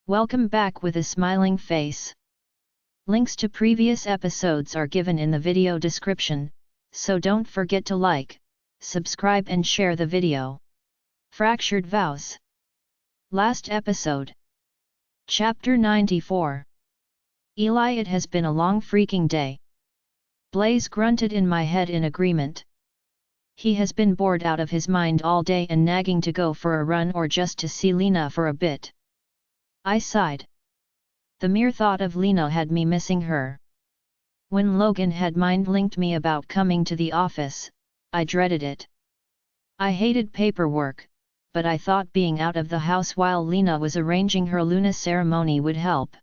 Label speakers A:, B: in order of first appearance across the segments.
A: Welcome back with a smiling face. Links to previous episodes are given in the video description, so don't forget to like, subscribe and share the video. Fractured Vows. Last episode. Chapter 94. Eli, it has been a long freaking day. Blaze grunted in my head in agreement. He has been bored out of his mind all day and nagging to go for a run or just to see Lena for a bit. I sighed. The mere thought of Lena had me missing her. When Logan had mind-linked me about coming to the office, I dreaded it. I hated paperwork, but I thought being out of the house while Lena was arranging her Luna ceremony would help.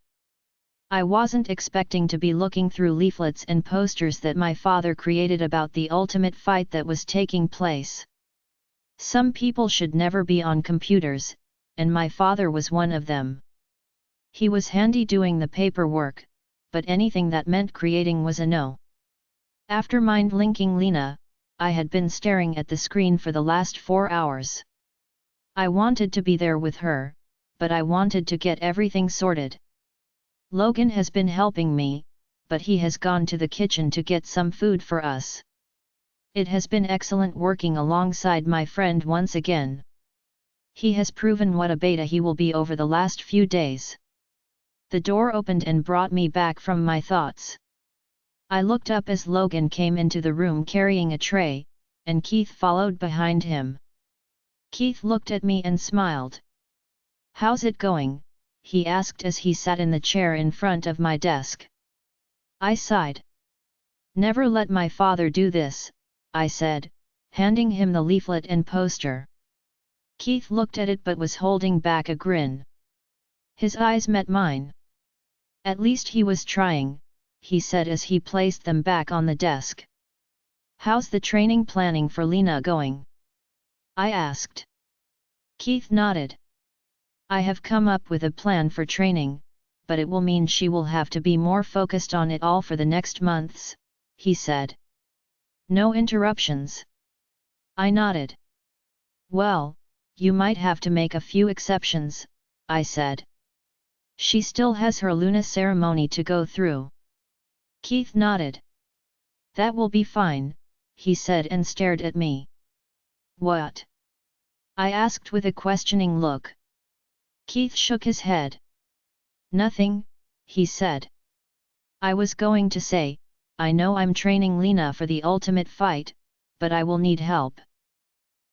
A: I wasn't expecting to be looking through leaflets and posters that my father created about the ultimate fight that was taking place. Some people should never be on computers, and my father was one of them. He was handy doing the paperwork, but anything that meant creating was a no. After mind-linking Lena, I had been staring at the screen for the last 4 hours. I wanted to be there with her, but I wanted to get everything sorted. Logan has been helping me, but he has gone to the kitchen to get some food for us. It has been excellent working alongside my friend once again. He has proven what a beta he will be over the last few days. The door opened and brought me back from my thoughts. I looked up as Logan came into the room carrying a tray, and Keith followed behind him. Keith looked at me and smiled. "How's it going?" he asked as he sat in the chair in front of my desk. I sighed. "Never let my father do this," I said, handing him the leaflet and poster. Keith looked at it but was holding back a grin. His eyes met mine. "At least he was trying," he said as he placed them back on the desk. "How's the training planning for Lena going?" I asked. Keith nodded. "I have come up with a plan for training, but it will mean she will have to be more focused on it all for the next months," he said. "No interruptions." I nodded. "Well, you might have to make a few exceptions," I said. "She still has her Luna ceremony to go through." Keith nodded. "That will be fine," he said and stared at me. "What?" I asked with a questioning look. Keith shook his head. "Nothing," he said. "I was going to say, I know I'm training Lena for the ultimate fight, but I will need help.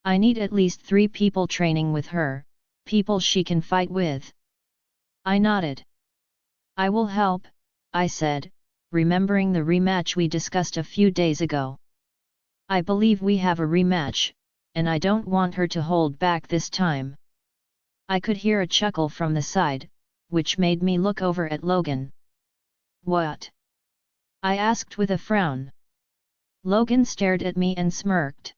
A: I need at least 3 people training with her, people she can fight with." I nodded. "I will help," I said, remembering the rematch we discussed a few days ago. "I believe we have a rematch, and I don't want her to hold back this time." I could hear a chuckle from the side, which made me look over at Logan. "What?" I asked with a frown. Logan stared at me and smirked.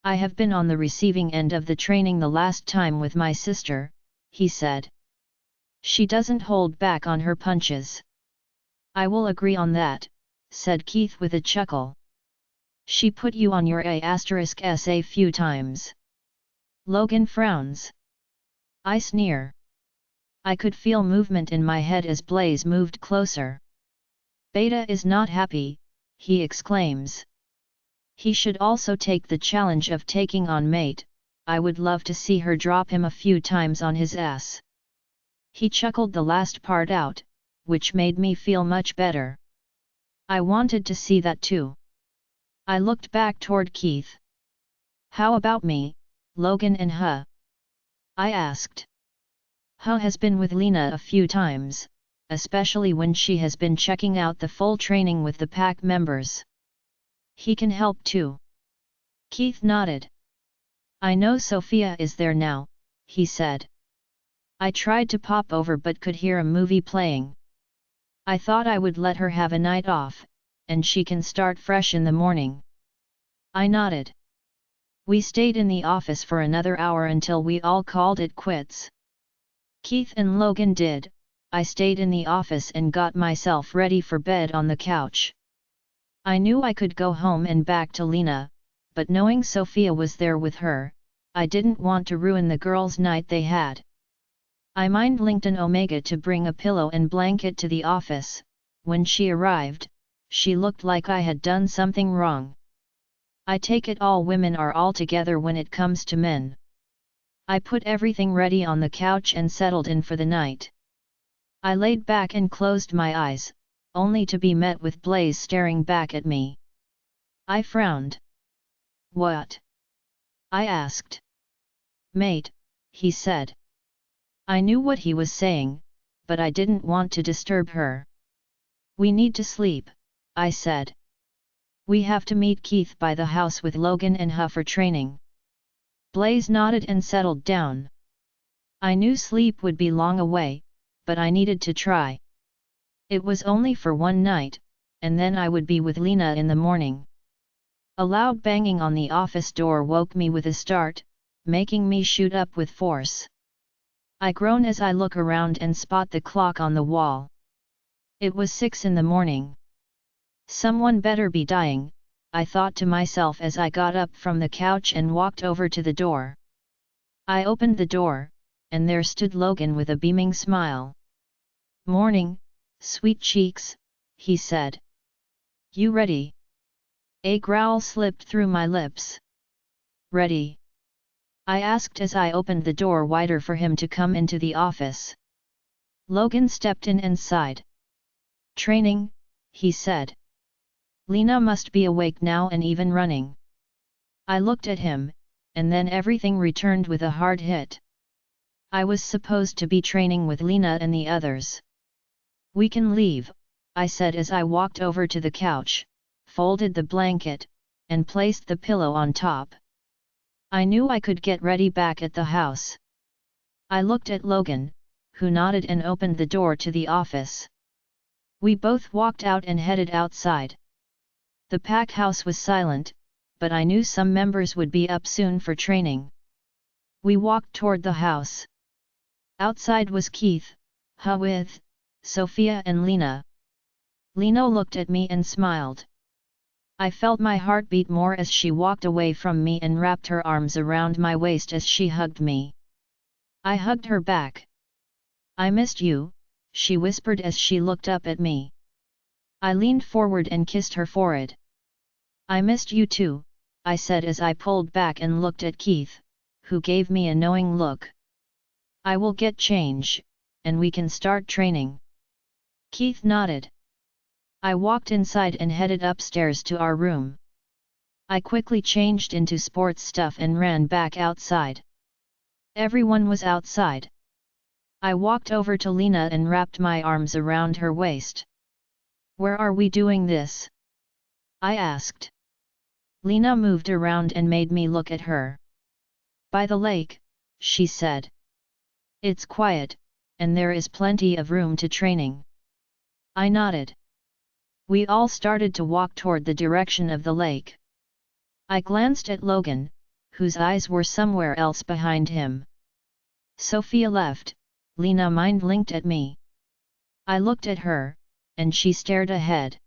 A: "I have been on the receiving end of the training the last time with my sister," he said. "She doesn't hold back on her punches." "I will agree on that," said Keith with a chuckle. "She put you on your A*S a few times." Logan frowns. I sneer. I could feel movement in my head as Blaze moved closer. "Beta is not happy," he exclaims. "He should also take the challenge of taking on Mate. I would love to see her drop him a few times on his ass." He chuckled the last part out, which made me feel much better. I wanted to see that too. I looked back toward Keith. "How about me, Logan and Huh?" I asked. "Huh has been with Lena a few times, especially when she has been checking out the full training with the pack members. He can help too." Keith nodded. "I know Sophia is there now," he said. "I tried to pop over but could hear a movie playing. I thought I would let her have a night off, and she can start fresh in the morning." I nodded. We stayed in the office for another hour until we all called it quits. Keith and Logan did. I stayed in the office and got myself ready for bed on the couch. I knew I could go home and back to Lena, but knowing Sophia was there with her, I didn't want to ruin the girls' night they had. I mind-linked an Omega to bring a pillow and blanket to the office. When she arrived, she looked like I had done something wrong. I take it all women are all together when it comes to men. I put everything ready on the couch and settled in for the night. I laid back and closed my eyes, only to be met with Blaze staring back at me. I frowned. "What?" I asked. "Mate," he said. I knew what he was saying, but I didn't want to disturb her. "We need to sleep," I said. "We have to meet Keith by the house with Logan and Ha for training." Blaze nodded and settled down. I knew sleep would be long away, but I needed to try. It was only for one night, and then I would be with Lena in the morning. A loud banging on the office door woke me with a start, making me shoot up with force. I groan as I look around and spot the clock on the wall. It was 6 in the morning. Someone better be dying, I thought to myself as I got up from the couch and walked over to the door. I opened the door, and there stood Logan with a beaming smile. "Morning, sweet cheeks," he said. "You ready?" A growl slipped through my lips. "Ready?" I asked as I opened the door wider for him to come into the office. Logan stepped in and sighed. "Training," he said. "Lena must be awake now and even running." I looked at him, and then everything returned with a hard hit. I was supposed to be training with Lena and the others. "We can leave," I said as I walked over to the couch, folded the blanket, and placed the pillow on top. I knew I could get ready back at the house. I looked at Logan, who nodded and opened the door to the office. We both walked out and headed outside. The pack house was silent, but I knew some members would be up soon for training. We walked toward the house. Outside was Keith, Ha with Sophia and Lena. Lena looked at me and smiled. I felt my heart beat more as she walked away from me and wrapped her arms around my waist as she hugged me. I hugged her back. "I missed you," she whispered as she looked up at me. I leaned forward and kissed her forehead. "I missed you too," I said as I pulled back and looked at Keith, who gave me a knowing look. "I will get change, and we can start training." Keith nodded. I walked inside and headed upstairs to our room. I quickly changed into sports stuff and ran back outside. Everyone was outside. I walked over to Lena and wrapped my arms around her waist. "Where are we doing this?" I asked. Lena moved around and made me look at her. "By the lake," she said. "It's quiet, and there is plenty of room to training." I nodded. We all started to walk toward the direction of the lake. I glanced at Logan, whose eyes were somewhere else behind him. Sophia left, Lena mind-linked at me. I looked at her, and she stared ahead.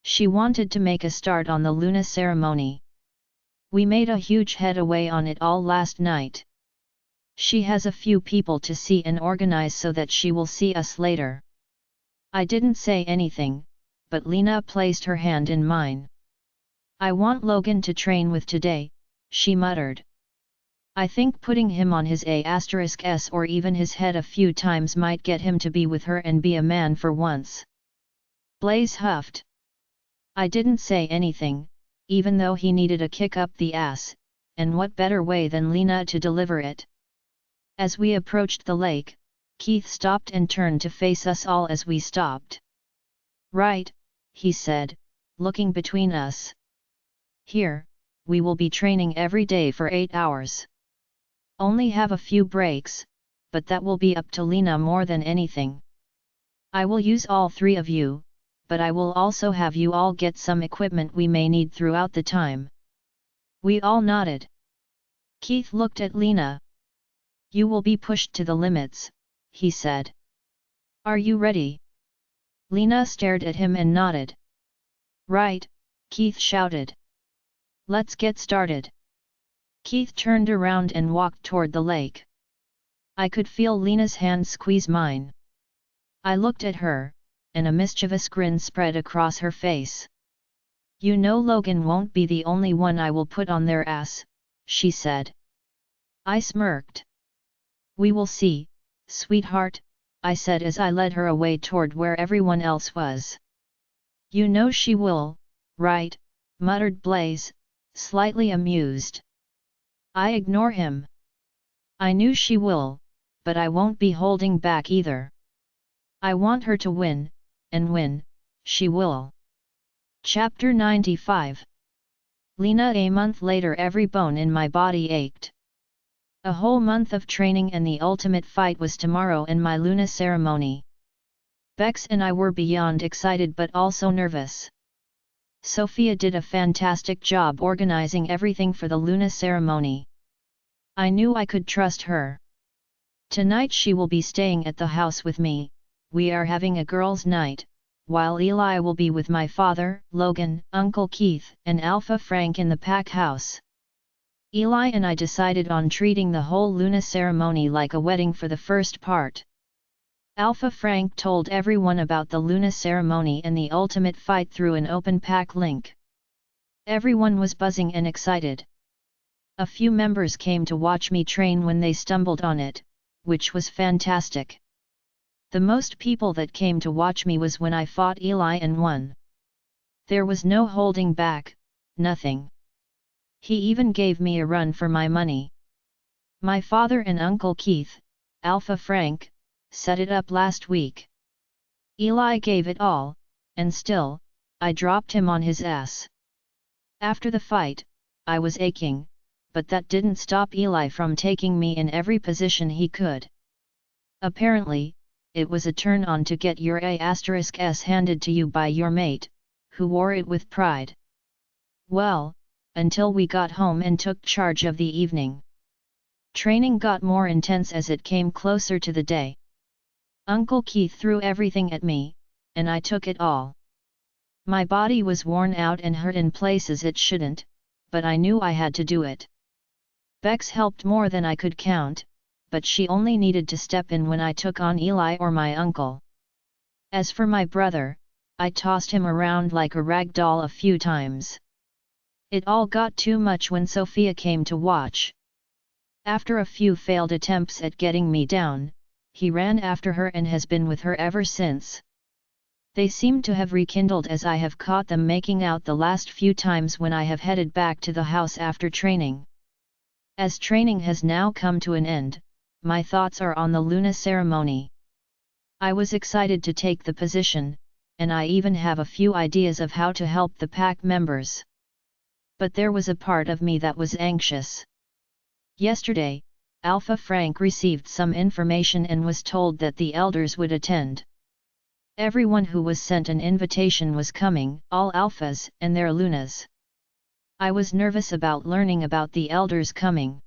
A: She wanted to make a start on the Luna ceremony. We made a huge headway on it all last night. She has a few people to see and organize so that she will see us later. I didn't say anything, but Lena placed her hand in mine. "I want Logan to train with today," she muttered. "I think putting him on his A*S or even his head a few times might get him to be with her and be a man for once." Blaze huffed. I didn't say anything, even though he needed a kick up the ass, and what better way than Lena to deliver it? As we approached the lake, Keith stopped and turned to face us all as we stopped. "Right," he said, looking between us. "Here, we will be training every day for 8 hours. Only have a few breaks, but that will be up to Lena more than anything. I will use all 3 of you, but I will also have you all get some equipment we may need throughout the time." We all nodded. Keith looked at Lena. "You will be pushed to the limits," he said. "Are you ready?" Lena stared at him and nodded. "Right," Keith shouted. "Let's get started." Keith turned around and walked toward the lake. I could feel Lena's hand squeeze mine. I looked at her, and a mischievous grin spread across her face. You know Logan won't be the only one I will put on their ass, she said. I smirked. We will see, sweetheart, I said as I led her away toward where everyone else was. You know she will, right, muttered Blaze, slightly amused. I ignore him. I knew she will, but I won't be holding back either. I want her to win, and win, she will. Chapter 95. Lena. A month later, every bone in my body ached. A whole month of training and the ultimate fight was tomorrow and my Luna ceremony. Bex and I were beyond excited but also nervous. Sophia did a fantastic job organizing everything for the Luna ceremony. I knew I could trust her. Tonight she will be staying at the house with me. We are having a girls' night, while Eli will be with my father, Logan, Uncle Keith, and Alpha Frank in the pack house. Eli and I decided on treating the whole Luna ceremony like a wedding for the first part. Alpha Frank told everyone about the Luna ceremony and the ultimate fight through an open pack link. Everyone was buzzing and excited. A few members came to watch me train when they stumbled on it, which was fantastic. The most people that came to watch me was when I fought Eli and won. There was no holding back, nothing. He even gave me a run for my money. My father and Uncle Keith, Alpha Frank, set it up last week. Eli gave it all, and still, I dropped him on his ass. After the fight, I was aching, but that didn't stop Eli from taking me in every position he could. Apparently, it was a turn-on to get your A*S handed to you by your mate, who wore it with pride. Well, until we got home and took charge of the evening. Training got more intense as it came closer to the day. Uncle Keith threw everything at me, and I took it all. My body was worn out and hurt in places it shouldn't, but I knew I had to do it. Bex helped more than I could count, but she only needed to step in when I took on Eli or my uncle. As for my brother, I tossed him around like a rag doll a few times. It all got too much when Sophia came to watch. After a few failed attempts at getting me down, he ran after her and has been with her ever since. They seem to have rekindled as I have caught them making out the last few times when I have headed back to the house after training. As training has now come to an end, my thoughts are on the Luna ceremony. I was excited to take the position, and I even have a few ideas of how to help the pack members. But there was a part of me that was anxious. Yesterday, Alpha Frank received some information and was told that the elders would attend. Everyone who was sent an invitation was coming, all Alphas and their Lunas. I was nervous about learning about the elders coming.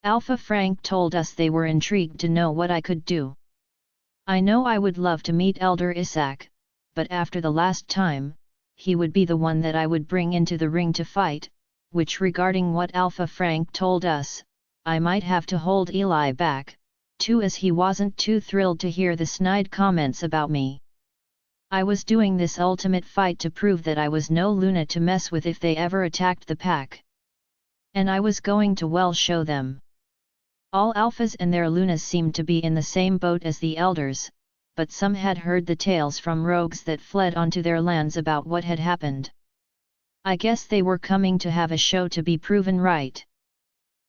A: Alpha Frank told us they were intrigued to know what I could do. I know I would love to meet Elder Isaac, but after the last time, he would be the one that I would bring into the ring to fight, which regarding what Alpha Frank told us, I might have to hold Eli back, too, as he wasn't too thrilled to hear the snide comments about me. I was doing this ultimate fight to prove that I was no Luna to mess with if they ever attacked the pack. And I was going to well show them. All Alphas and their Lunas seemed to be in the same boat as the elders, but some had heard the tales from rogues that fled onto their lands about what had happened. I guess they were coming to have a show to be proven right.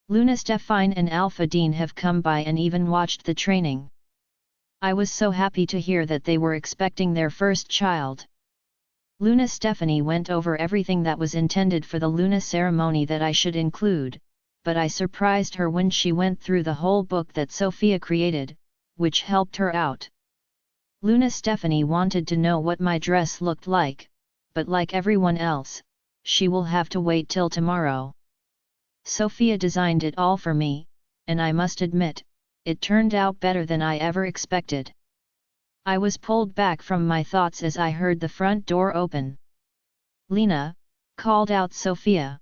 A: Luna Stefine and Alpha Dean have come by and even watched the training. I was so happy to hear that they were expecting their first child. Luna Stephanie went over everything that was intended for the Luna ceremony that I should include, but I surprised her when she went through the whole book that Sophia created, which helped her out. Luna Stephanie wanted to know what my dress looked like, but like everyone else, she will have to wait till tomorrow. Sophia designed it all for me, and I must admit, it turned out better than I ever expected. I was pulled back from my thoughts as I heard the front door open. "Lena," called out Sophia.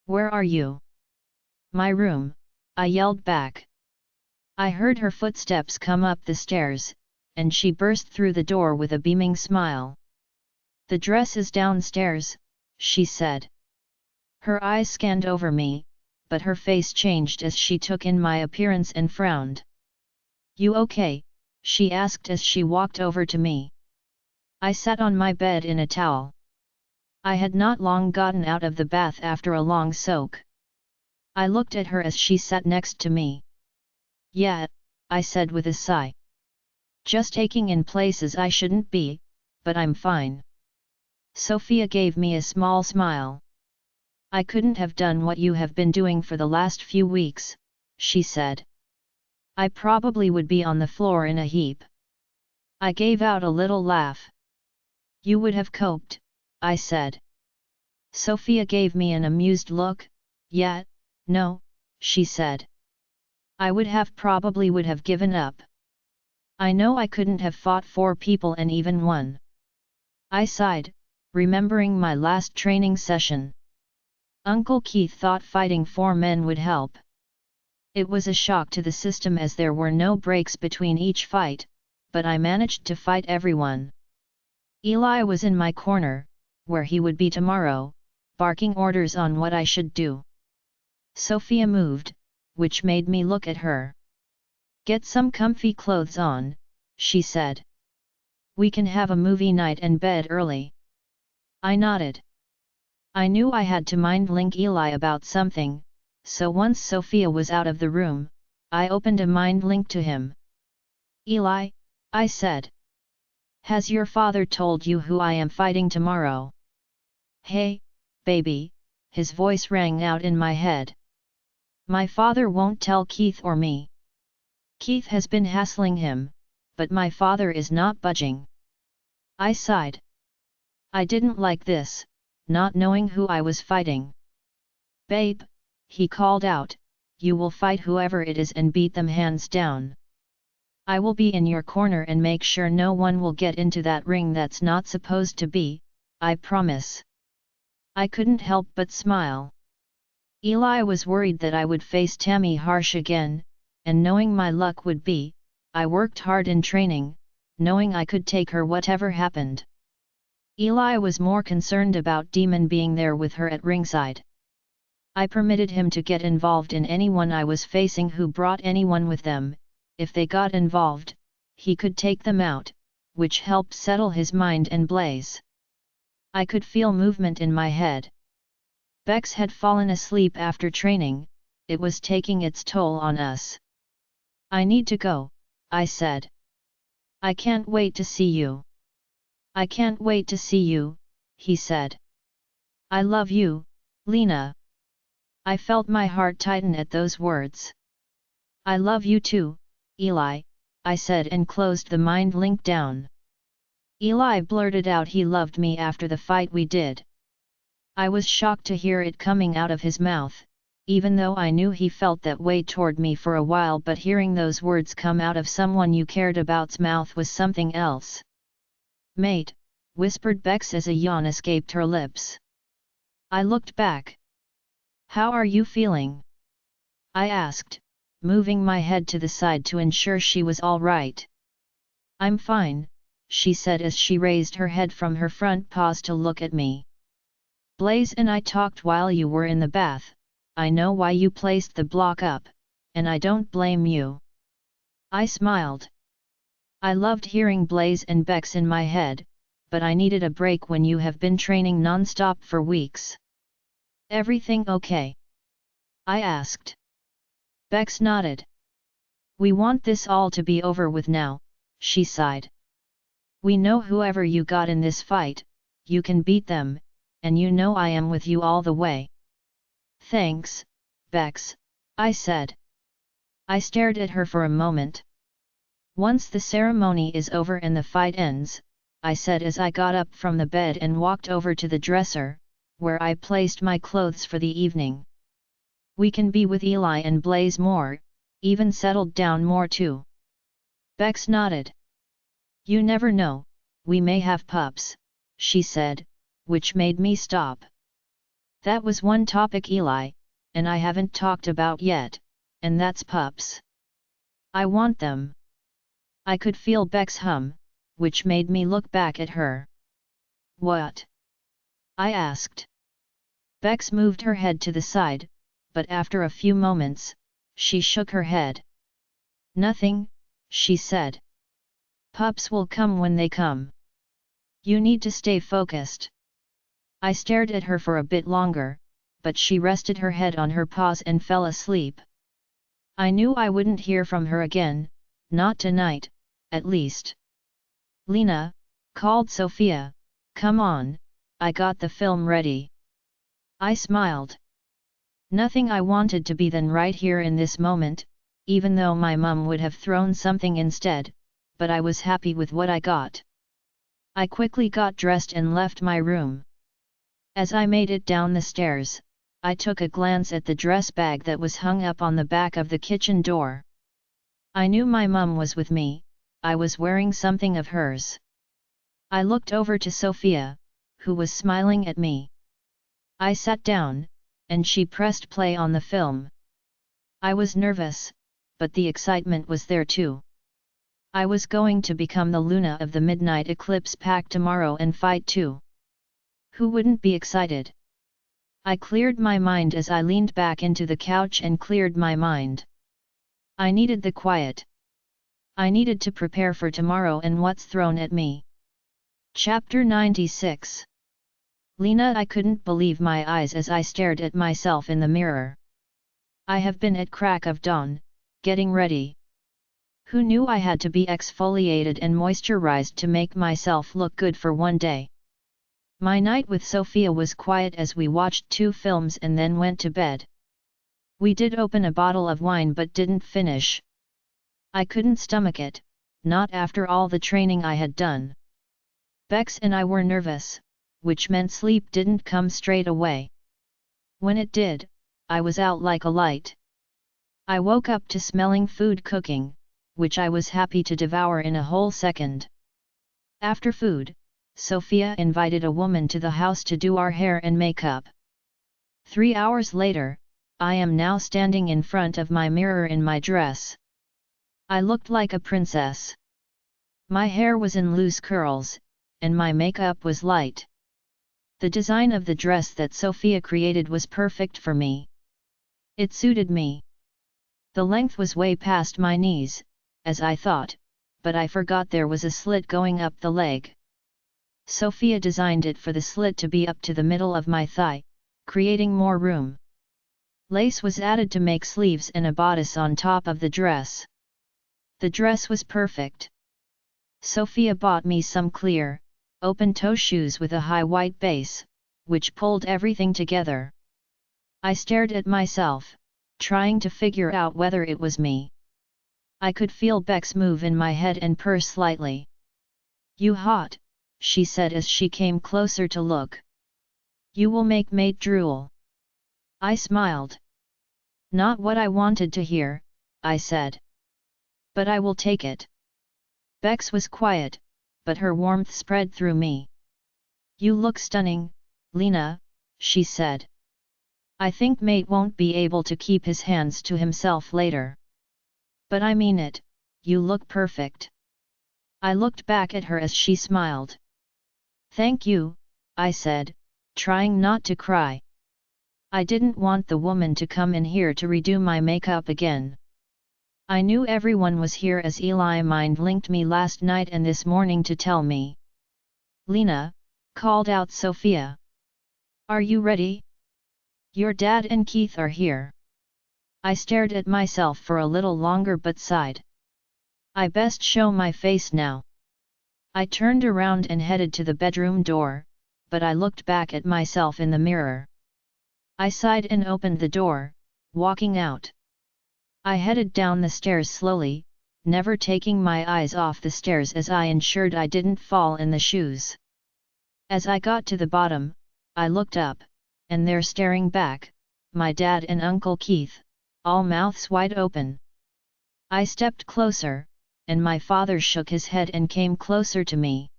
A: "Where are you?" "My room," I yelled back. I heard her footsteps come up the stairs, and she burst through the door with a beaming smile. "The dress is downstairs," she said. Her eyes scanned over me, but her face changed as she took in my appearance and frowned. "You okay?" she asked as she walked over to me. I sat on my bed in a towel. I had not long gotten out of the bath after a long soak. I looked at her as she sat next to me. "Yeah," I said with a sigh. "Just aching in places I shouldn't be, but I'm fine." Sophia gave me a small smile. "I couldn't have done what you have been doing for the last few weeks," she said. "I probably would be on the floor in a heap." I gave out a little laugh. "You would have coped," I said. Sophia gave me an amused look. "Yeah, no," she said. "I probably would have given up. I know I couldn't have fought 4 people and even won." I sighed, remembering my last training session. Uncle Keith thought fighting 4 men would help. It was a shock to the system as there were no breaks between each fight, but I managed to fight everyone. Eli was in my corner, where he would be tomorrow, barking orders on what I should do. Sophia moved, which made me look at her. "Get some comfy clothes on," she said. "We can have a movie night and bed early." I nodded. I knew I had to mind link Eli about something, so once Sophia was out of the room, I opened a mind link to him. "Eli," I said. "Has your father told you who I am fighting tomorrow?" "Hey, baby," his voice rang out in my head. "My father won't tell Keith or me. Keith has been hassling him, but my father is not budging." I sighed. I didn't like this, not knowing who I was fighting. "Babe," he called out, "you will fight whoever it is and beat them hands down. I will be in your corner and make sure no one will get into that ring that's not supposed to be, I promise." I couldn't help but smile. Eli was worried that I would face Tammy Harsh again, and knowing my luck would be, I worked hard in training, knowing I could take her whatever happened. Eli was more concerned about Demon being there with her at ringside. I permitted him to get involved in anyone I was facing who brought anyone with them. If they got involved, he could take them out, which helped settle his mind and Blaze. I could feel movement in my head. Bex had fallen asleep after training, it was taking its toll on us. "I need to go," I said. "I can't wait to see you." "I can't wait to see you," he said. "I love you, Lena." I felt my heart tighten at those words. "I love you too, Eli," I said and closed the mind link down. Eli blurted out he loved me after the fight we did. I was shocked to hear it coming out of his mouth, even though I knew he felt that way toward me for a while, but hearing those words come out of someone you cared about's mouth was something else. "Mate," whispered Bex as a yawn escaped her lips. I looked back. "How are you feeling?" I asked, moving my head to the side to ensure she was all right. "I'm fine," she said as she raised her head from her front paws to look at me. "Blaze and I talked while you were in the bath. I know why you placed the block up, and I don't blame you." I smiled. I loved hearing Blaze and Bex in my head, but I needed a break when you have been training non-stop for weeks. "Everything okay?" I asked. Bex nodded. "We want this all to be over with now," she sighed. "We know whoever you got in this fight, you can beat them, and you know I am with you all the way." "Thanks, Bex," I said. I stared at her for a moment. "Once the ceremony is over and the fight ends," I said as I got up from the bed and walked over to the dresser, where I placed my clothes for the evening. "We can be with Eli and Blaze more, even settled down more too." Bex nodded. "You never know, we may have pups," she said, which made me stop. That was one topic Eli and I haven't talked about yet, and that's pups. I want them. I could feel Beck's hum, which made me look back at her. What? I asked. Bex moved her head to the side, but after a few moments, she shook her head. Nothing, she said. Pups will come when they come. You need to stay focused. I stared at her for a bit longer, but she rested her head on her paws and fell asleep. I knew I wouldn't hear from her again, not tonight, at least. Lena, called Sophia, come on, I got the film ready. I smiled. Nothing I wanted to be then right here in this moment, even though my mum would have thrown something instead, but I was happy with what I got. I quickly got dressed and left my room. As I made it down the stairs, I took a glance at the dress bag that was hung up on the back of the kitchen door. I knew my mum was with me, I was wearing something of hers. I looked over to Sophia, who was smiling at me. I sat down, and she pressed play on the film. I was nervous, but the excitement was there too. I was going to become the Luna of the Midnight Eclipse pack tomorrow and fight too. Who wouldn't be excited? I cleared my mind as I leaned back into the couch and cleared my mind. I needed the quiet. I needed to prepare for tomorrow and what's thrown at me. Chapter 96. Lena, I couldn't believe my eyes as I stared at myself in the mirror. I have been at crack of dawn, getting ready. Who knew I had to be exfoliated and moisturized to make myself look good for one day? My night with Sophia was quiet as we watched 2 films and then went to bed. We did open a bottle of wine but didn't finish. I couldn't stomach it, not after all the training I had done. Bex and I were nervous, which meant sleep didn't come straight away. When it did, I was out like a light. I woke up to smelling food cooking, which I was happy to devour in a whole second. After food, Sophia invited a woman to the house to do our hair and makeup. 3 hours later, I am now standing in front of my mirror in my dress. I looked like a princess. My hair was in loose curls, and my makeup was light. The design of the dress that Sophia created was perfect for me. It suited me. The length was way past my knees, as I thought, but I forgot there was a slit going up the leg. Sophia designed it for the slit to be up to the middle of my thigh, creating more room. Lace was added to make sleeves and a bodice on top of the dress. The dress was perfect. Sophia bought me some clear, open-toe shoes with a high white base, which pulled everything together. I stared at myself, trying to figure out whether it was me. I could feel Bex move in my head and purr slightly. You hot, she said as she came closer to look. You will make mate drool. I smiled. Not what I wanted to hear, I said. But I will take it. Bex was quiet, but her warmth spread through me. You look stunning, Lena, she said. I think mate won't be able to keep his hands to himself later. But I mean it, you look perfect. I looked back at her as she smiled. Thank you, I said, trying not to cry. I didn't want the woman to come in here to redo my makeup again. I knew everyone was here as Eli mind linked me last night and this morning to tell me. Lena, called out Sophia. Are you ready? Your dad and Keith are here. I stared at myself for a little longer but sighed. I best show my face now. I turned around and headed to the bedroom door, but I looked back at myself in the mirror. I sighed and opened the door, walking out. I headed down the stairs slowly, never taking my eyes off the stairs as I ensured I didn't fall in the shoes. As I got to the bottom, I looked up, and there staring back, my dad and Uncle Keith, all mouths wide open. I stepped closer, and my father shook his head and came closer to me.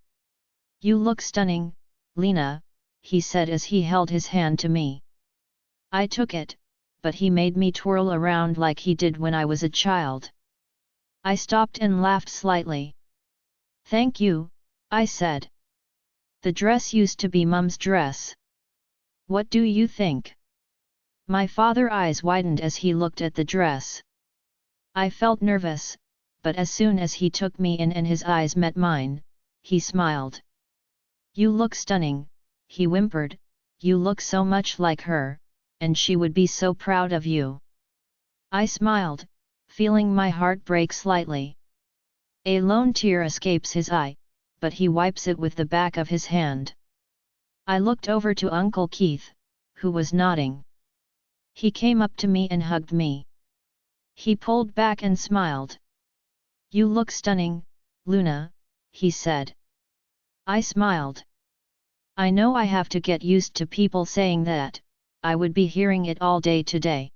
A: You look stunning, Lena, he said as he held his hand to me. I took it, but he made me twirl around like he did when I was a child. I stopped and laughed slightly. "Thank you," I said. "The dress used to be Mum's dress. What do you think?" My father's eyes widened as he looked at the dress. I felt nervous, but as soon as he took me in and his eyes met mine, he smiled. "You look stunning," he whimpered, "you look so much like her, and she would be so proud of you." I smiled, feeling my heart break slightly. A lone tear escapes his eye, but he wipes it with the back of his hand. I looked over to Uncle Keith, who was nodding. He came up to me and hugged me. He pulled back and smiled. "You look stunning, Luna," he said. I smiled. I know I have to get used to people saying that. I would be hearing it all day today.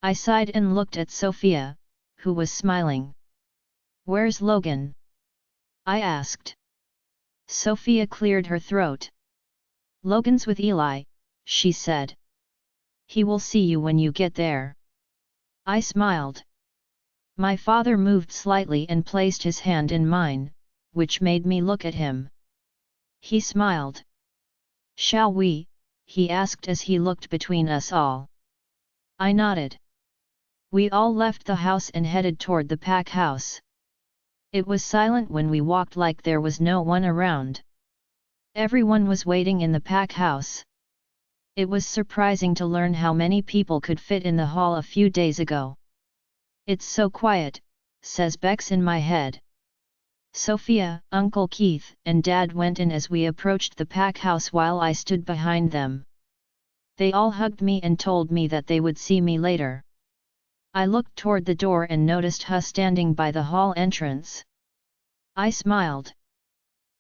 A: I sighed and looked at Sophia, who was smiling. "Where's Logan?" I asked. Sophia cleared her throat. "Logan's with Eli," she said. "He will see you when you get there." I smiled. My father moved slightly and placed his hand in mine, which made me look at him. He smiled. "Shall we?" he asked as he looked between us all. I nodded. We all left the house and headed toward the pack house. It was silent when we walked, like there was no one around. Everyone was waiting in the pack house. It was surprising to learn how many people could fit in the hall a few days ago. "It's so quiet," says Bex in my head. Sophia, Uncle Keith, and Dad went in as we approached the pack house while I stood behind them. They all hugged me and told me that they would see me later. I looked toward the door and noticed Huh standing by the hall entrance. I smiled.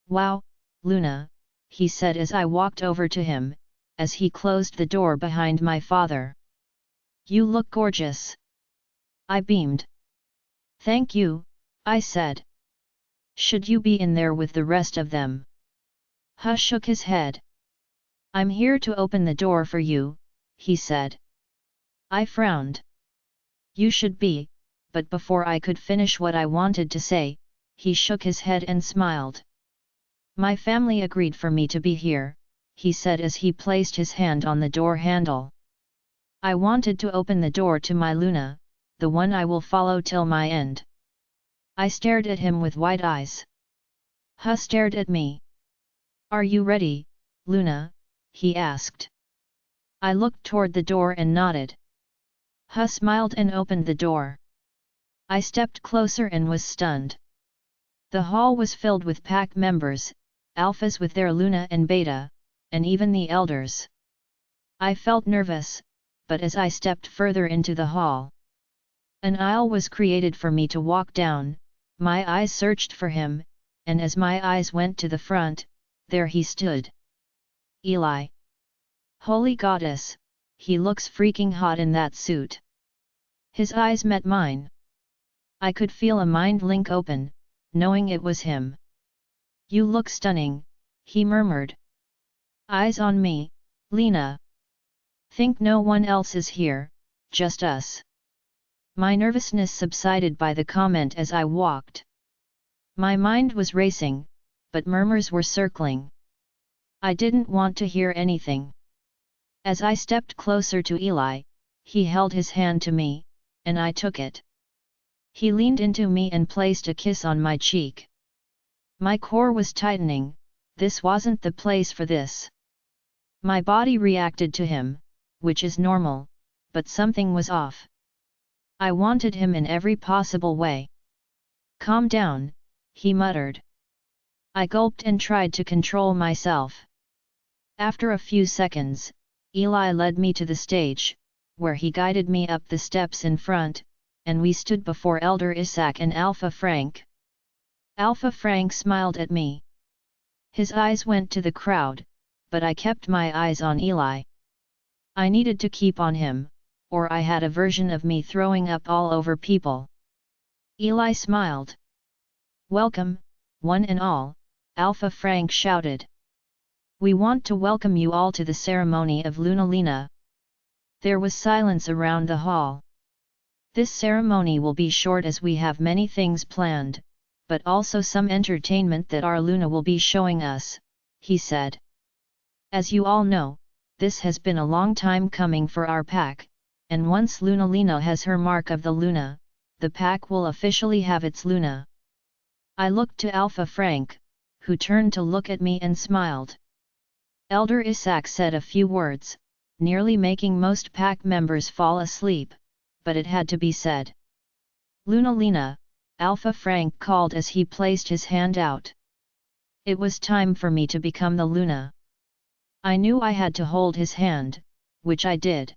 A: "Wow, Luna," he said as I walked over to him, as he closed the door behind my father. "You look gorgeous." I beamed. "Thank you," I said. "Should you be in there with the rest of them?" Huh shook his head. "I'm here to open the door for you," he said. I frowned. "You should be," but before I could finish what I wanted to say, he shook his head and smiled. "My family agreed for me to be here," he said as he placed his hand on the door handle. "I wanted to open the door to my Luna, the one I will follow till my end." I stared at him with wide eyes. Huh stared at me. "Are you ready, Luna?" he asked. I looked toward the door and nodded. Huh smiled and opened the door. I stepped closer and was stunned. The hall was filled with pack members, alphas with their Luna and Beta, and even the elders. I felt nervous, but as I stepped further into the hall, an aisle was created for me to walk down. My eyes searched for him, and as my eyes went to the front, there he stood. Eli. Holy goddess, he looks freaking hot in that suit. His eyes met mine. I could feel a mind link open, knowing it was him. "You look stunning," he murmured. "Eyes on me, Lena. Think no one else is here, just us." My nervousness subsided by the comment as I walked. My mind was racing, but murmurs were circling. I didn't want to hear anything. As I stepped closer to Eli, he held his hand to me, and I took it. He leaned into me and placed a kiss on my cheek. My core was tightening. This wasn't the place for this. My body reacted to him, which is normal, but something was off. I wanted him in every possible way. "Calm down," he muttered. I gulped and tried to control myself. After a few seconds, Eli led me to the stage, where he guided me up the steps in front, and we stood before Elder Isaac and Alpha Frank. Alpha Frank smiled at me. His eyes went to the crowd, but I kept my eyes on Eli. I needed to keep on him, or I had a version of me throwing up all over people. Eli smiled. "Welcome, one and all," Alpha Frank shouted. "We want to welcome you all to the ceremony of Lunalina." There was silence around the hall. This ceremony will be short as we have many things planned, but also some entertainment that our Luna will be showing us, he said. As you all know, this has been a long time coming for our pack, and once Lunalina has her mark of the Luna, the pack will officially have its Luna. I looked to Alpha Frank, who turned to look at me and smiled. Elder Isaac said a few words, nearly making most pack members fall asleep, but it had to be said. Lunalina, Alpha Frank called as he placed his hand out. It was time for me to become the Luna. I knew I had to hold his hand, which I did.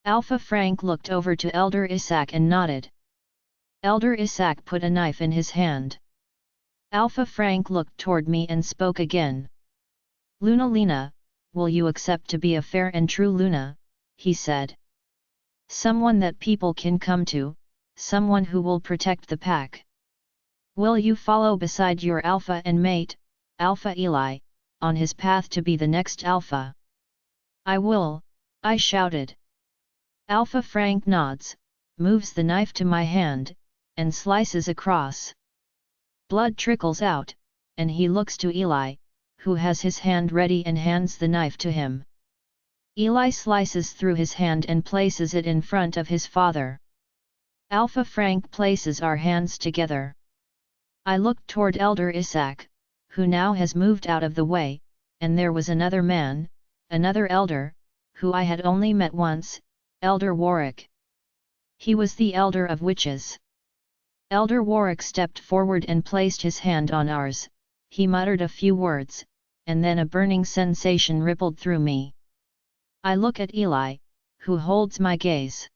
A: Alpha Frank looked over to Elder Isaac and nodded. Elder Isaac put a knife in his hand. Alpha Frank looked toward me and spoke again. Lunalina, will you accept to be a fair and true Luna, he said. Someone that people can come to, someone who will protect the pack. Will you follow beside your Alpha and mate, Alpha Eli, on his path to be the next Alpha? I will, I shouted. Alpha Frank nods, moves the knife to my hand, and slices across. Blood trickles out, and he looks to Eli, who has his hand ready and hands the knife to him. Eli slices through his hand and places it in front of his father. Alpha Frank places our hands together. I looked toward Elder Isaac, who now has moved out of the way, and there was another man, another elder, who I had only met once, Elder Warwick. He was the elder of witches. Elder Warwick stepped forward and placed his hand on ours. He muttered a few words, and then a burning sensation rippled through me. I look at Eli, who holds my gaze.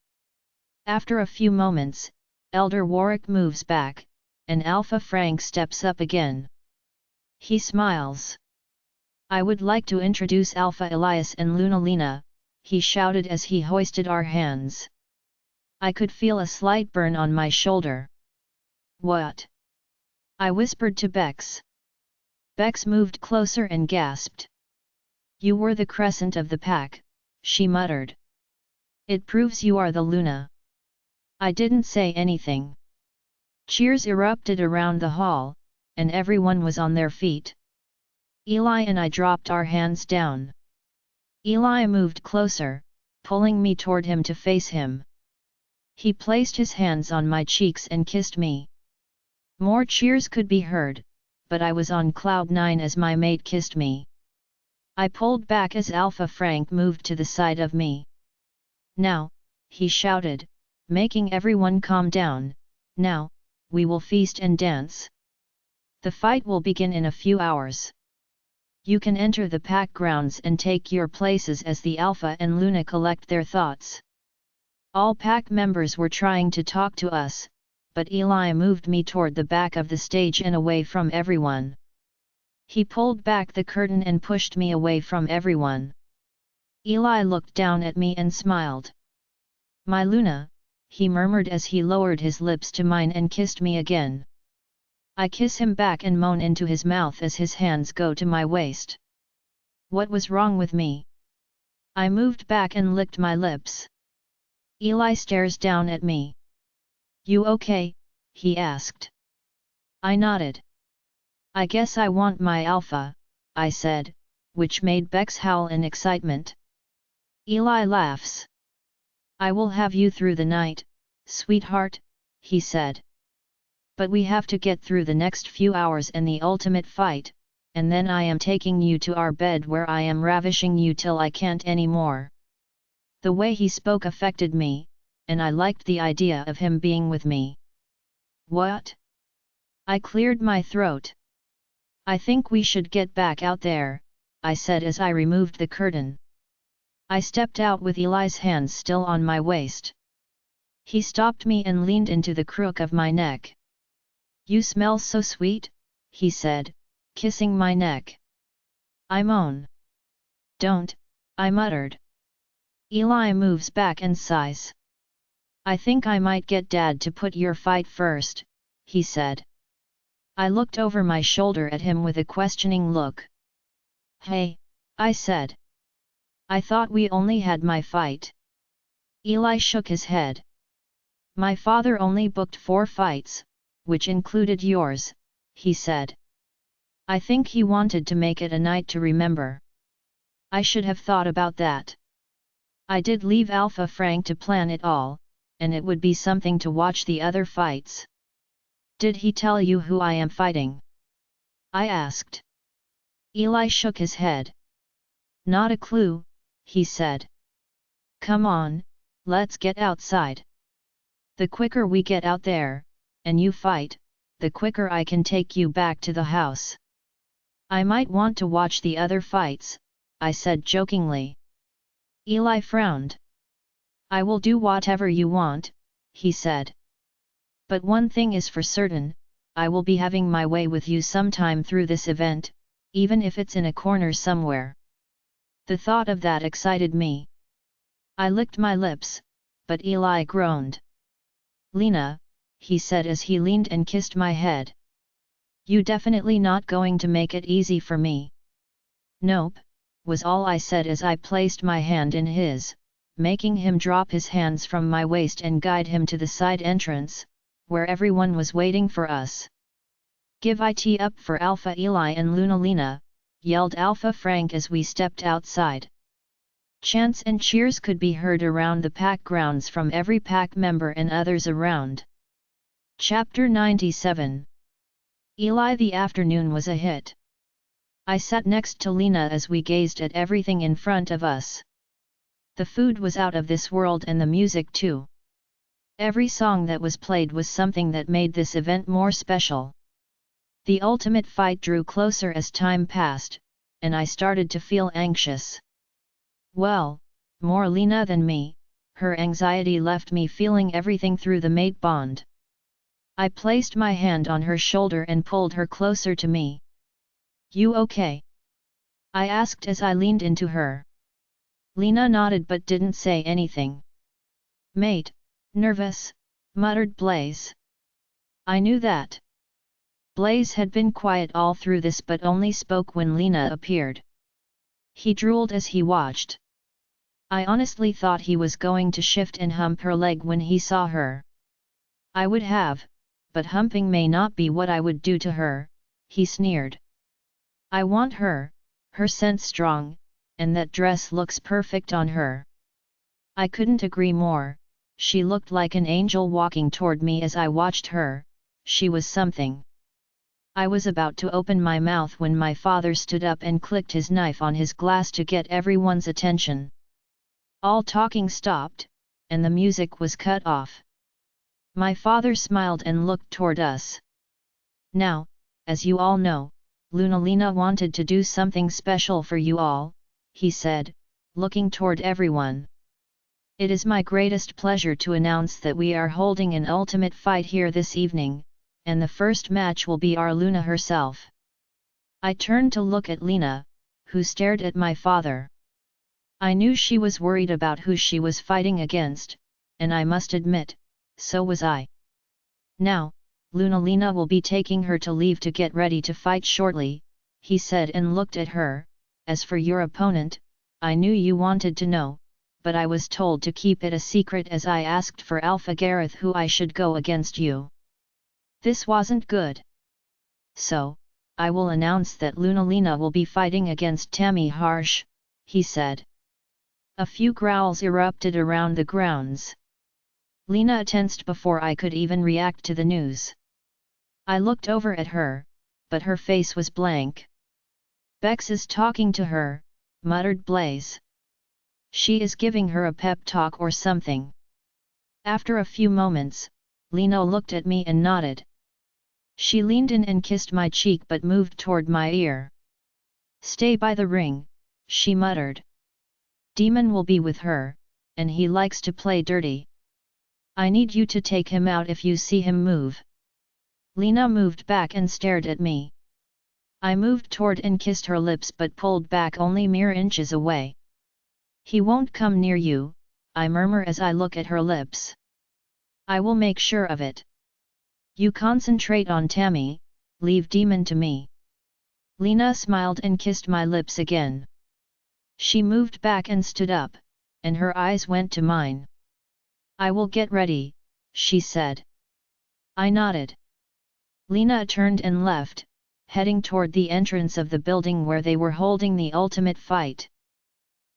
A: After a few moments, Elder Warwick moves back, and Alpha Frank steps up again. He smiles. I would like to introduce Alpha Elias and Lunalina, he shouted as he hoisted our hands. I could feel a slight burn on my shoulder. What? I whispered to Bex. Bex moved closer and gasped. You were the crescent of the pack, she muttered. It proves you are the Luna. I didn't say anything. Cheers erupted around the hall, and everyone was on their feet. Eli and I dropped our hands down. Eli moved closer, pulling me toward him to face him. He placed his hands on my cheeks and kissed me. More cheers could be heard, but I was on cloud 9 as my mate kissed me. I pulled back as Alpha Frank moved to the side of me. Now, he shouted, making everyone calm down, now, we will feast and dance. The fight will begin in a few hours. You can enter the pack grounds and take your places as the Alpha and Luna collect their thoughts. All pack members were trying to talk to us, but Eli moved me toward the back of the stage and away from everyone. He pulled back the curtain and pushed me away from everyone. Eli looked down at me and smiled. My Luna, he murmured as he lowered his lips to mine and kissed me again. I kiss him back and moan into his mouth as his hands go to my waist. What was wrong with me? I moved back and licked my lips. Eli stares down at me. You okay? He asked. I nodded. I guess I want my Alpha, I said, which made Bex howl in excitement. Eli laughs. I will have you through the night, sweetheart, he said. But we have to get through the next few hours and the ultimate fight, and then I am taking you to our bed where I am ravishing you till I can't anymore. The way he spoke affected me, and I liked the idea of him being with me. What? I cleared my throat. I think we should get back out there, I said as I removed the curtain. I stepped out with Eli's hands still on my waist. He stopped me and leaned into the crook of my neck. You smell so sweet, he said, kissing my neck. I moan. Don't, I muttered. Eli moves back and sighs. I think I might get Dad to put your fight first, he said. I looked over my shoulder at him with a questioning look. Hey, I said. I thought we only had my fight. Eli shook his head. My father only booked 4 fights, which included yours, he said. I think he wanted to make it a night to remember. I should have thought about that. I did leave Alpha Frank to plan it all, and it would be something to watch the other fights. Did he tell you who I am fighting? I asked. Eli shook his head. Not a clue, he said. Come on, let's get outside. The quicker we get out there, and you fight, the quicker I can take you back to the house. I might want to watch the other fights, I said jokingly. Eli frowned. I will do whatever you want, he said. But one thing is for certain, I will be having my way with you sometime through this event, even if it's in a corner somewhere. The thought of that excited me. I licked my lips, but Eli groaned. Lena, he said as he leaned and kissed my head. You definitely not going to make it easy for me. Nope, was all I said as I placed my hand in his, making him drop his hands from my waist and guide him to the side entrance, where everyone was waiting for us. Give it up for Alpha Eli and Luna Lena, yelled Alpha Frank as we stepped outside. Chants and cheers could be heard around the pack grounds from every pack member and others around. Chapter 97. Eli. The afternoon was a hit. I sat next to Lena as we gazed at everything in front of us. The food was out of this world and the music too. Every song that was played was something that made this event more special. The ultimate fight drew closer as time passed, and I started to feel anxious. Well, more Lena than me, her anxiety left me feeling everything through the mate bond. I placed my hand on her shoulder and pulled her closer to me. You okay? I asked as I leaned into her. Lena nodded but didn't say anything. Mate, nervous, muttered Blaze. I knew that. Blaze had been quiet all through this but only spoke when Lena appeared. He drooled as he watched. I honestly thought he was going to shift and hump her leg when he saw her. I would have, but humping may not be what I would do to her, he sneered. I want her, her scent strong, and that dress looks perfect on her. I couldn't agree more, she looked like an angel walking toward me as I watched her, she was something. I was about to open my mouth when my father stood up and clicked his knife on his glass to get everyone's attention. All talking stopped, and the music was cut off. My father smiled and looked toward us. Now, as you all know, Luna Lena wanted to do something special for you all, he said, looking toward everyone. It is my greatest pleasure to announce that we are holding an ultimate fight here this evening, and the first match will be our Luna herself. I turned to look at Lena, who stared at my father. I knew she was worried about who she was fighting against, and I must admit, so was I. Now, Luna Lena will be taking her to leave to get ready to fight shortly, he said and looked at her. As for your opponent, I knew you wanted to know, but I was told to keep it a secret as I asked for Alpha Gareth who I should go against you. This wasn't good. So, I will announce that Luna Lena will be fighting against Tammy Harsh, he said. A few growls erupted around the grounds. Lena tensed before I could even react to the news. I looked over at her, but her face was blank. Bex is talking to her, muttered Blaze. She is giving her a pep talk or something. After a few moments, Lena looked at me and nodded. She leaned in and kissed my cheek but moved toward my ear. Stay by the ring, she muttered. Demon will be with her, and he likes to play dirty. I need you to take him out if you see him move. Lena moved back and stared at me. I moved toward and kissed her lips but pulled back only mere inches away. He won't come near you, I murmur as I look at her lips. I will make sure of it. You concentrate on Tammy, leave Demon to me. Lena smiled and kissed my lips again. She moved back and stood up, and her eyes went to mine. I will get ready, she said. I nodded. Lena turned and left, heading toward the entrance of the building where they were holding the ultimate fight.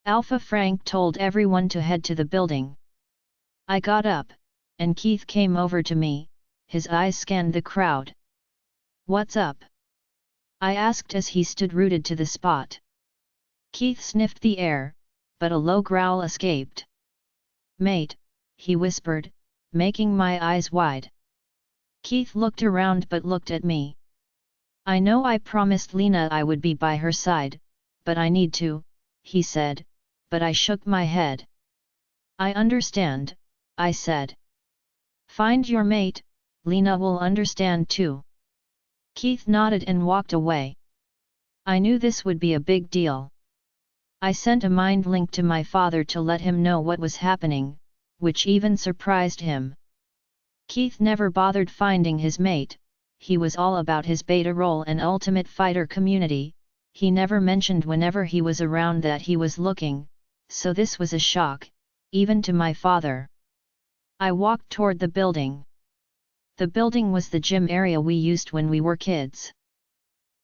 A: Alpha Frank told everyone to head to the building. I got up, and Keith came over to me, his eyes scanned the crowd. What's up? I asked as he stood rooted to the spot. Keith sniffed the air, but a low growl escaped. Mate, he whispered, making my eyes wide. Keith looked around but looked at me. I know I promised Lena I would be by her side, but I need to, he said, but I shook my head. I understand, I said. Find your mate, Lena will understand too. Keith nodded and walked away. I knew this would be a big deal. I sent a mind link to my father to let him know what was happening, which even surprised him. Keith never bothered finding his mate, he was all about his beta role and Ultimate Fighter community, he never mentioned whenever he was around that he was looking, so this was a shock, even to my father. I walked toward the building. The building was the gym area we used when we were kids.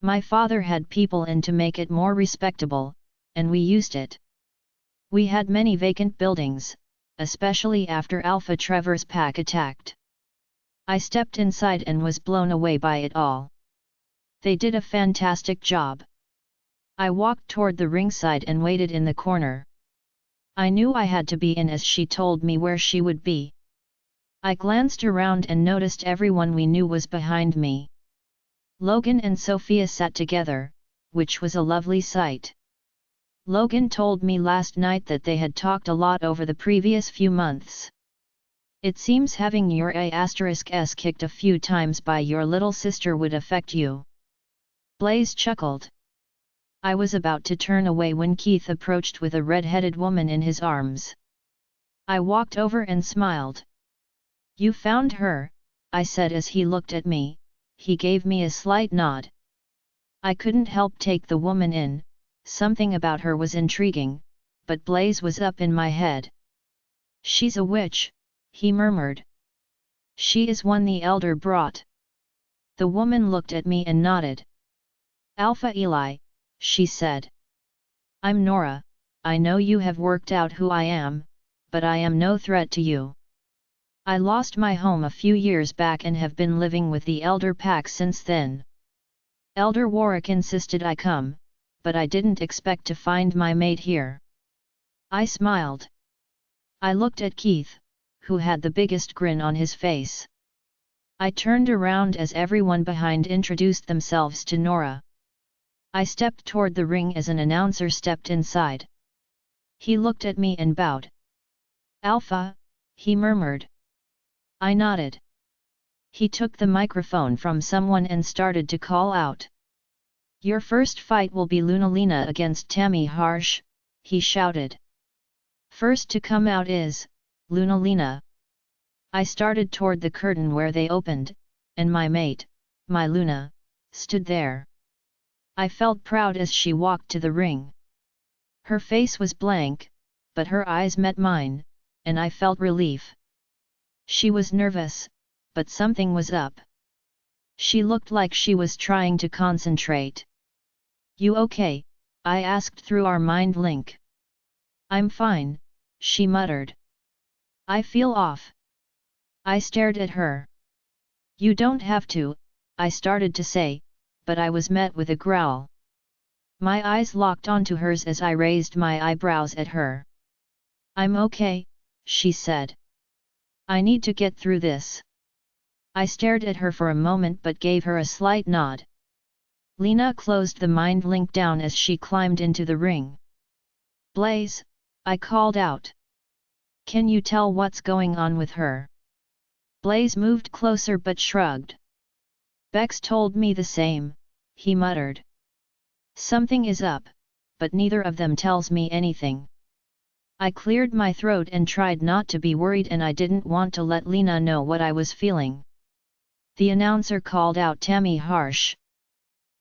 A: My father had people in to make it more respectable, and we used it. We had many vacant buildings, especially after Alpha Trevor's pack attacked. I stepped inside and was blown away by it all. They did a fantastic job. I walked toward the ringside and waited in the corner. I knew I had to be in as she told me where she would be. I glanced around and noticed everyone we knew was behind me. Logan and Sophia sat together, which was a lovely sight. Logan told me last night that they had talked a lot over the previous few months. It seems having your A*S kicked a few times by your little sister would affect you. Blaze chuckled. I was about to turn away when Keith approached with a red-headed woman in his arms. I walked over and smiled. You found her, I said as he looked at me, he gave me a slight nod. I couldn't help take the woman in, something about her was intriguing, but Blaze was up in my head. She's a witch, he murmured. She is one the elder brought. The woman looked at me and nodded. Alpha Eli, she said. I'm Nora, I know you have worked out who I am, but I am no threat to you. I lost my home a few years back and have been living with the Elder Pack since then. Elder Warwick insisted I come, but I didn't expect to find my mate here. I smiled. I looked at Keith, who had the biggest grin on his face. I turned around as everyone behind introduced themselves to Nora. I stepped toward the ring as an announcer stepped inside. He looked at me and bowed. Alpha, he murmured. I nodded. He took the microphone from someone and started to call out. Your first fight will be Lunalina against Tammy Harsh, he shouted. First to come out is, Lunalina. I started toward the curtain where they opened, and my mate, my Luna, stood there. I felt proud as she walked to the ring. Her face was blank, but her eyes met mine, and I felt relief. She was nervous, but something was up. She looked like she was trying to concentrate. You okay? I asked through our mind link. I'm fine, she muttered. I feel off. I stared at her. You don't have to, I started to say, but I was met with a growl. My eyes locked onto hers as I raised my eyebrows at her. I'm okay, she said. I need to get through this. I stared at her for a moment but gave her a slight nod. Lena closed the mind link down as she climbed into the ring. Blaze, I called out. Can you tell what's going on with her? Blaze moved closer but shrugged. Bex told me the same, he muttered. Something is up, but neither of them tells me anything. I cleared my throat and tried not to be worried, and I didn't want to let Lena know what I was feeling. The announcer called out Tammy Harsh.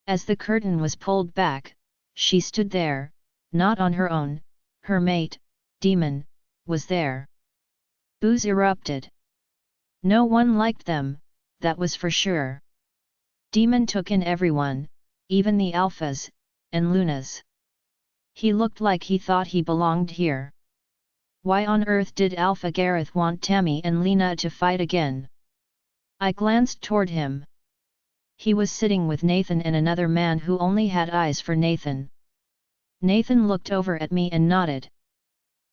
A: As the curtain was pulled back, she stood there, not on her own, her mate, Demon, was there. Boos erupted. No one liked them, that was for sure. Demon took in everyone, even the alphas, and lunas. He looked like he thought he belonged here. Why on earth did Alpha Gareth want Tammy and Lena to fight again? I glanced toward him. He was sitting with Nathan and another man who only had eyes for Nathan. Nathan looked over at me and nodded.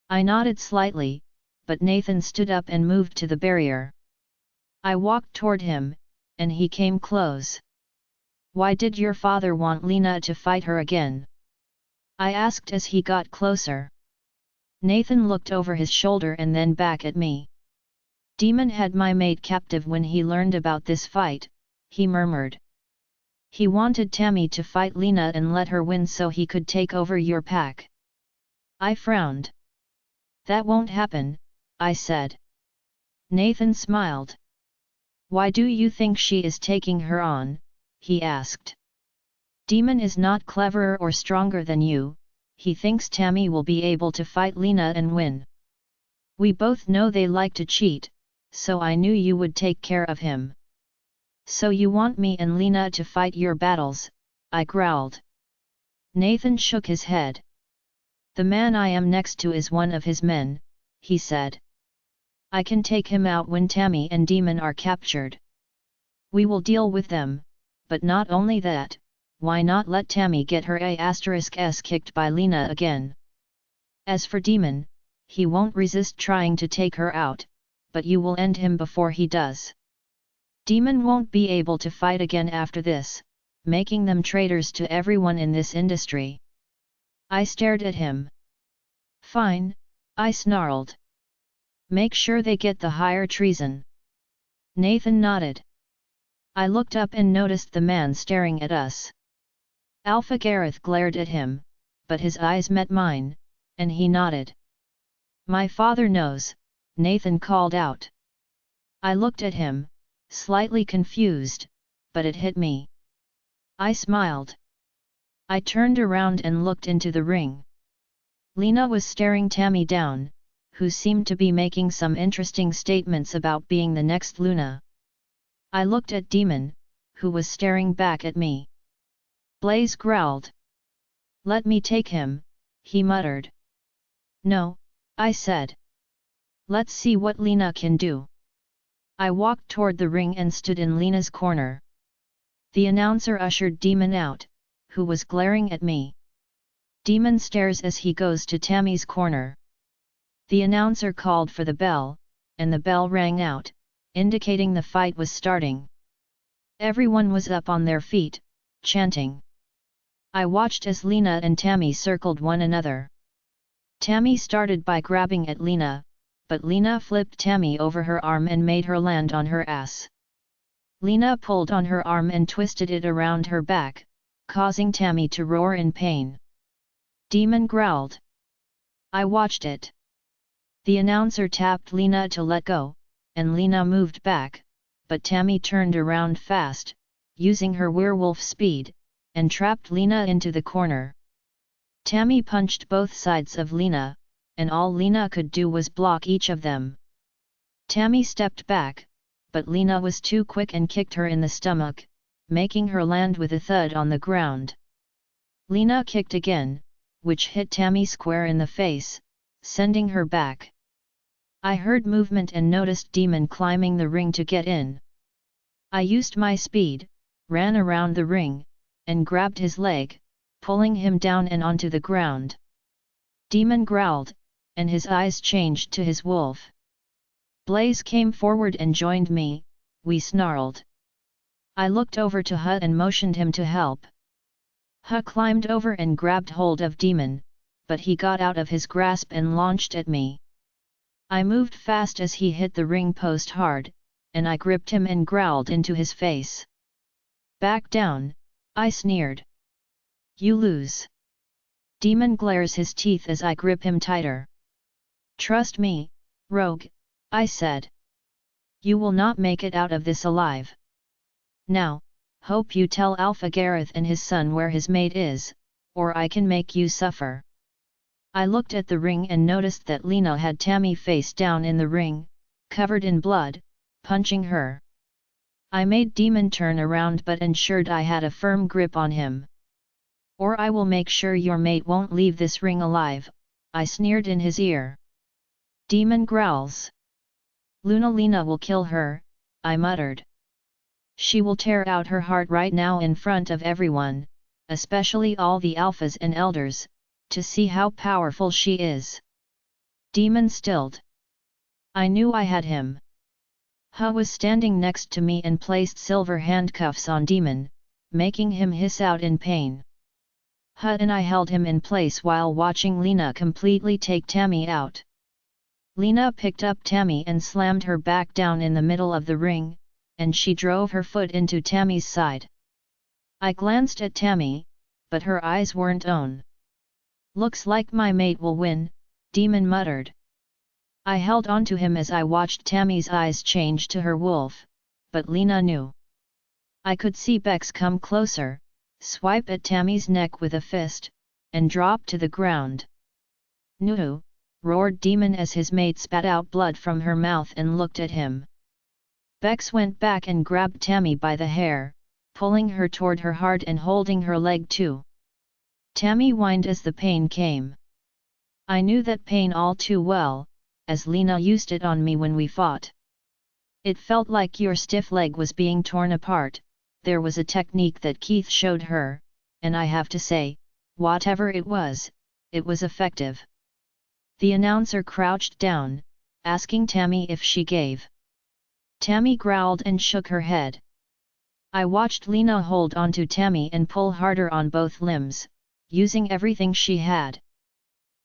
A: I nodded slightly, but Nathan stood up and moved to the barrier. I walked toward him, and he came close. Why did your father want Lena to fight her again? I asked as he got closer. Nathan looked over his shoulder and then back at me. Demon had my maid captive when he learned about this fight, he murmured. He wanted Tammy to fight Lena and let her win so he could take over your pack. I frowned. That won't happen, I said. Nathan smiled. Why do you think she is taking her on? He asked. Demon is not cleverer or stronger than you, he thinks Tammy will be able to fight Lena and win. We both know they like to cheat, so I knew you would take care of him. So you want me and Lena to fight your battles, I growled. Nathan shook his head. The man I am next to is one of his men, he said. I can take him out when Tammy and Demon are captured. We will deal with them, but not only that, why not let Tammy get her ass kicked by Lena again? As for Demon, he won't resist trying to take her out, but you will end him before he does. Demon won't be able to fight again after this, making them traitors to everyone in this industry. I stared at him. Fine, I snarled. Make sure they get the higher treason. Nathan nodded. I looked up and noticed the man staring at us. Alpha Gareth glared at him, but his eyes met mine, and he nodded. My father knows, Nathan called out. I looked at him, slightly confused, but it hit me. I smiled. I turned around and looked into the ring. Lena was staring Tammy down, who seemed to be making some interesting statements about being the next Luna. I looked at Demon, who was staring back at me. Blaze growled. Let me take him, he muttered. No, I said. Let's see what Lena can do. I walked toward the ring and stood in Lena's corner. The announcer ushered Demon out, who was glaring at me. Demon stares as he goes to Tammy's corner. The announcer called for the bell, and the bell rang out, indicating the fight was starting. Everyone was up on their feet, chanting. I watched as Lena and Tammy circled one another. Tammy started by grabbing at Lena, but Lena flipped Tammy over her arm and made her land on her ass. Lena pulled on her arm and twisted it around her back, causing Tammy to roar in pain. Demon growled. I watched it. The announcer tapped Lena to let go, and Lena moved back, but Tammy turned around fast, using her werewolf speed, and trapped Lena into the corner. Tammy punched both sides of Lena, and all Lena could do was block each of them. Tammy stepped back, but Lena was too quick and kicked her in the stomach, making her land with a thud on the ground. Lena kicked again, which hit Tammy square in the face, sending her back. I heard movement and noticed Demon climbing the ring to get in. I used my speed, ran around the ring, and grabbed his leg, pulling him down and onto the ground. Demon growled, and his eyes changed to his wolf. Blaze came forward and joined me, we snarled. I looked over to Hut and motioned him to help. Hut climbed over and grabbed hold of Demon, but he got out of his grasp and launched at me. I moved fast as he hit the ring post hard, and I gripped him and growled into his face. Back down, I sneered. You lose. Demon glares his teeth as I grip him tighter. Trust me, rogue, I said. You will not make it out of this alive. Now, hope you tell Alpha Gareth and his son where his mate is, or I can make you suffer. I looked at the ring and noticed that Lena had Tammy face down in the ring, covered in blood, punching her. I made Demon turn around but ensured I had a firm grip on him. "Or I will make sure your mate won't leave this ring alive," I sneered in his ear. Demon growls. "Luna will kill her," I muttered. "She will tear out her heart right now in front of everyone, especially all the alphas and elders, to see how powerful she is." Demon stilled. I knew I had him. Ha was standing next to me and placed silver handcuffs on Demon, making him hiss out in pain. Ha and I held him in place while watching Lena completely take Tammy out. Lena picked up Tammy and slammed her back down in the middle of the ring, and she drove her foot into Tammy's side. I glanced at Tammy, but her eyes weren't on. "Looks like my mate will win," Demon muttered. I held on to him as I watched Tammy's eyes change to her wolf, but Lena knew. I could see Bex come closer, swipe at Tammy's neck with a fist, and drop to the ground. "No!" roared Demon as his mate spat out blood from her mouth and looked at him. Bex went back and grabbed Tammy by the hair, pulling her toward her heart and holding her leg too. Tammy whined as the pain came. I knew that pain all too well, as Lena used it on me when we fought. "It felt like your stiff leg was being torn apart." There was a technique that Keith showed her, and I have to say, whatever it was effective. The announcer crouched down, asking Tammy if she gave. Tammy growled and shook her head. I watched Lena hold onto Tammy and pull harder on both limbs, using everything she had.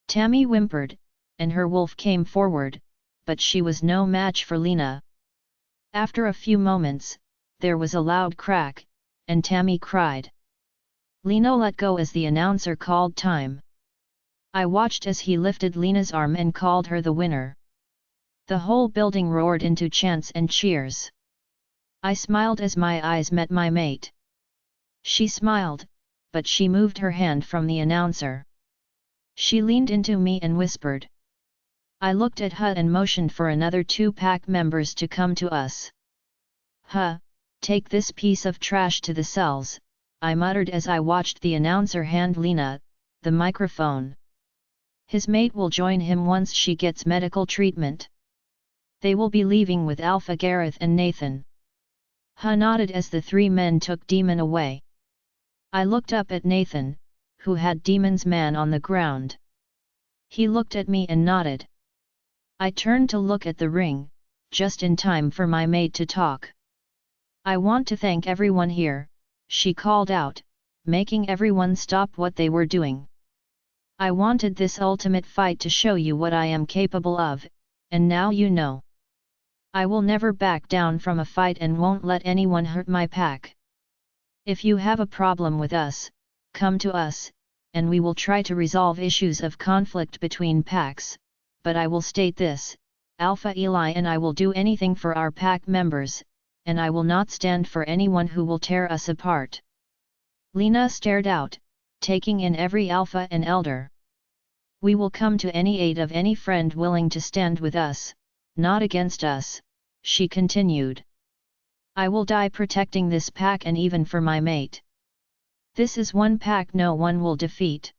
A: Tammy whimpered, and her wolf came forward, but she was no match for Lena. After a few moments, there was a loud crack, and Tammy cried. Lena let go as the announcer called time. I watched as he lifted Lena's arm and called her the winner. The whole building roared into chants and cheers. I smiled as my eyes met my mate. She smiled, but she moved her hand from the announcer. She leaned into me and whispered. I looked at Ha and motioned for another 2 pack members to come to us. "Ha, take this piece of trash to the cells," I muttered as I watched the announcer hand Lena the microphone. "His mate will join him once she gets medical treatment. They will be leaving with Alpha Gareth and Nathan." Ha nodded as the 3 men took Demon away. I looked up at Nathan, who had Demon's man on the ground. He looked at me and nodded. I turned to look at the ring, just in time for my mate to talk. "I want to thank everyone here," she called out, making everyone stop what they were doing. "I wanted this ultimate fight to show you what I am capable of, and now you know. I will never back down from a fight and won't let anyone hurt my pack. If you have a problem with us, come to us, and we will try to resolve issues of conflict between packs, but I will state this, Alpha Eli and I will do anything for our pack members, and I will not stand for anyone who will tear us apart." Lena stared out, taking in every alpha and elder. "We will come to any aid of any friend willing to stand with us, not against us," she continued. "I will die protecting this pack and even for my mate. This is one pack no one will defeat."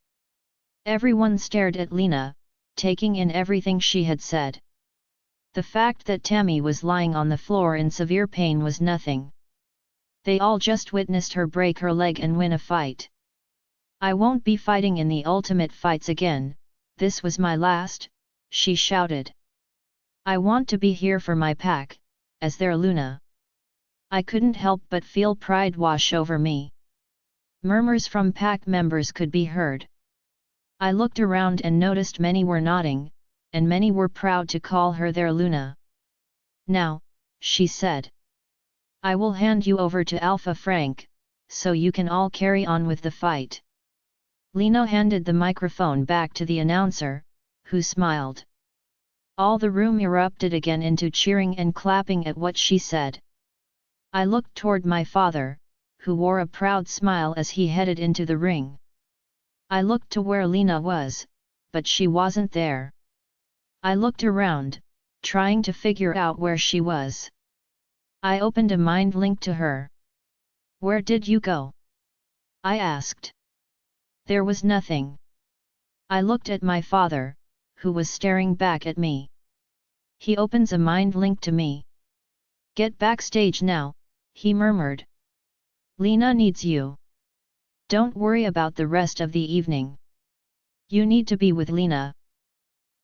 A: Everyone stared at Lena, taking in everything she had said. The fact that Tammy was lying on the floor in severe pain was nothing. They all just witnessed her break her leg and win a fight. "I won't be fighting in the ultimate fights again, this was my last," she shouted. "I want to be here for my pack, as their Luna." I couldn't help but feel pride wash over me. Murmurs from pack members could be heard. I looked around and noticed many were nodding, and many were proud to call her their Luna. "Now," she said, "I will hand you over to Alpha Frank, so you can all carry on with the fight." Lena handed the microphone back to the announcer, who smiled. All the room erupted again into cheering and clapping at what she said. I looked toward my father, who wore a proud smile as he headed into the ring. I looked to where Lena was, but she wasn't there. I looked around, trying to figure out where she was. I opened a mind link to her. Where did you go? I asked. There was nothing. I looked at my father, who was staring back at me. He opens a mind link to me. Get backstage now, he murmured. Lena needs you. Don't worry about the rest of the evening. You need to be with Lena.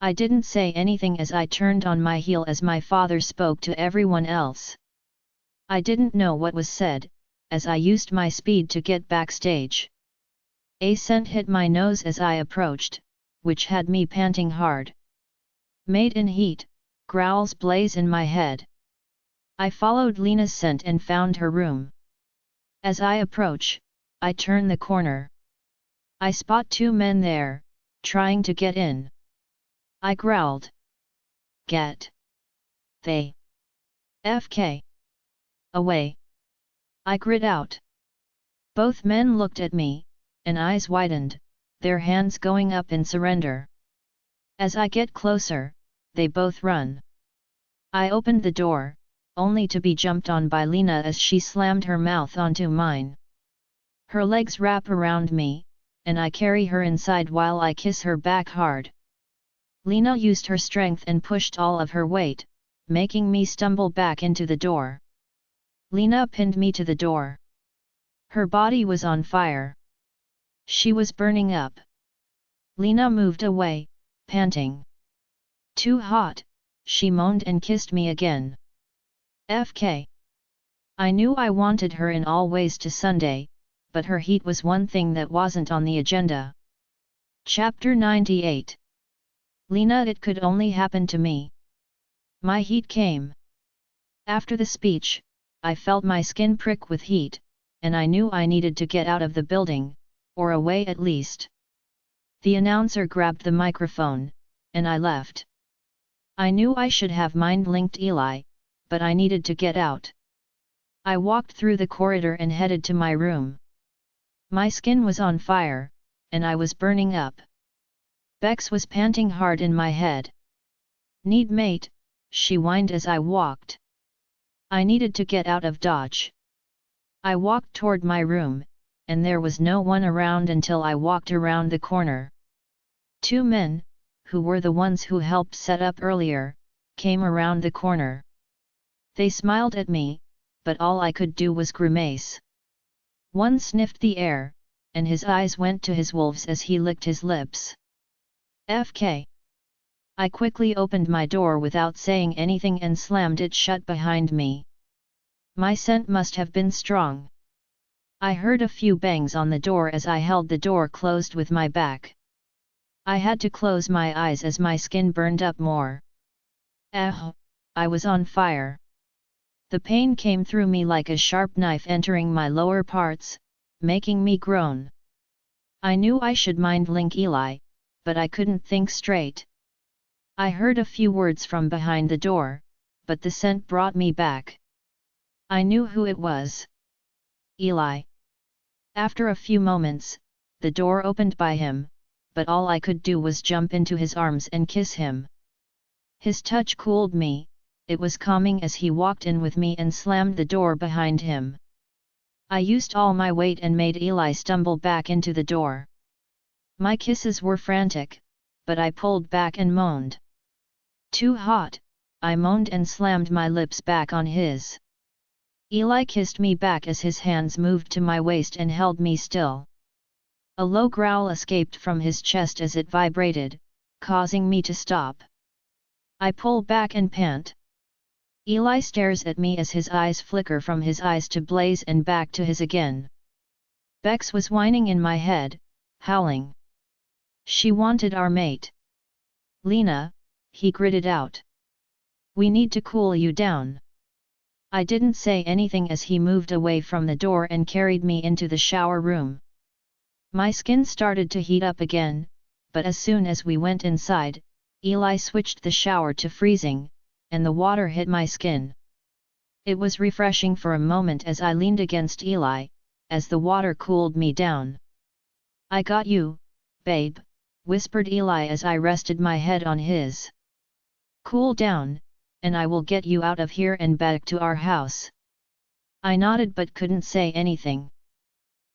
A: I didn't say anything as I turned on my heel as my father spoke to everyone else. I didn't know what was said, as I used my speed to get backstage. A scent hit my nose as I approached, which had me panting hard. Made in heat, growls blaze in my head. I followed Lena's scent and found her room. As I approach, I turn the corner. I spot two men there, trying to get in. I growled. Get. They. FK. Away. I grit out. Both men looked at me, and eyes widened, their hands going up in surrender. As I get closer, they both run. I opened the door, only to be jumped on by Lena as she slammed her mouth onto mine. Her legs wrap around me, and I carry her inside while I kiss her back hard. Lena used her strength and pushed all of her weight, making me stumble back into the door. Lena pinned me to the door. Her body was on fire. She was burning up. Lena moved away, panting. Too hot, she moaned and kissed me again. FK. I knew I wanted her in all ways to Sunday, but her heat was one thing that wasn't on the agenda. Chapter 98. Lena, it could only happen to me. My heat came. After the speech, I felt my skin prick with heat, and I knew I needed to get out of the building, or away at least. The announcer grabbed the microphone, and I left. I knew I should have mind-linked Eli, but I needed to get out. I walked through the corridor and headed to my room. My skin was on fire, and I was burning up. Bex was panting hard in my head. Need mate, she whined as I walked. I needed to get out of Dodge. I walked toward my room, and there was no one around until I walked around the corner. Two men, who were the ones who helped set up earlier, came around the corner. They smiled at me, but all I could do was grimace. One sniffed the air, and his eyes went to his wolves as he licked his lips. FK. I quickly opened my door without saying anything and slammed it shut behind me. My scent must have been strong. I heard a few bangs on the door as I held the door closed with my back. I had to close my eyes as my skin burned up more. I was on fire. The pain came through me like a sharp knife entering my lower parts, making me groan. I knew I should mind-link Eli, but I couldn't think straight. I heard a few words from behind the door, but the scent brought me back. I knew who it was. Eli. After a few moments, the door opened by him, but all I could do was jump into his arms and kiss him. His touch cooled me, it was calming as he walked in with me and slammed the door behind him. I used all my weight and made Eli stumble back into the door. My kisses were frantic, but I pulled back and moaned. Too hot, I moaned and slammed my lips back on his. Eli kissed me back as his hands moved to my waist and held me still. A low growl escaped from his chest as it vibrated, causing me to stop. I pull back and pant. Eli stares at me as his eyes flicker from his eyes to Blaze and back to his again. Bex was whining in my head, howling. She wanted our mate. Lena, he gritted out. We need to cool you down. I didn't say anything as he moved away from the door and carried me into the shower room. My skin started to heat up again, but as soon as we went inside, Eli switched the shower to freezing, and the water hit my skin. It was refreshing for a moment as I leaned against Eli, as the water cooled me down. I got you, babe, whispered Eli as I rested my head on his. Cool down, and I will get you out of here and back to our house." I nodded but couldn't say anything.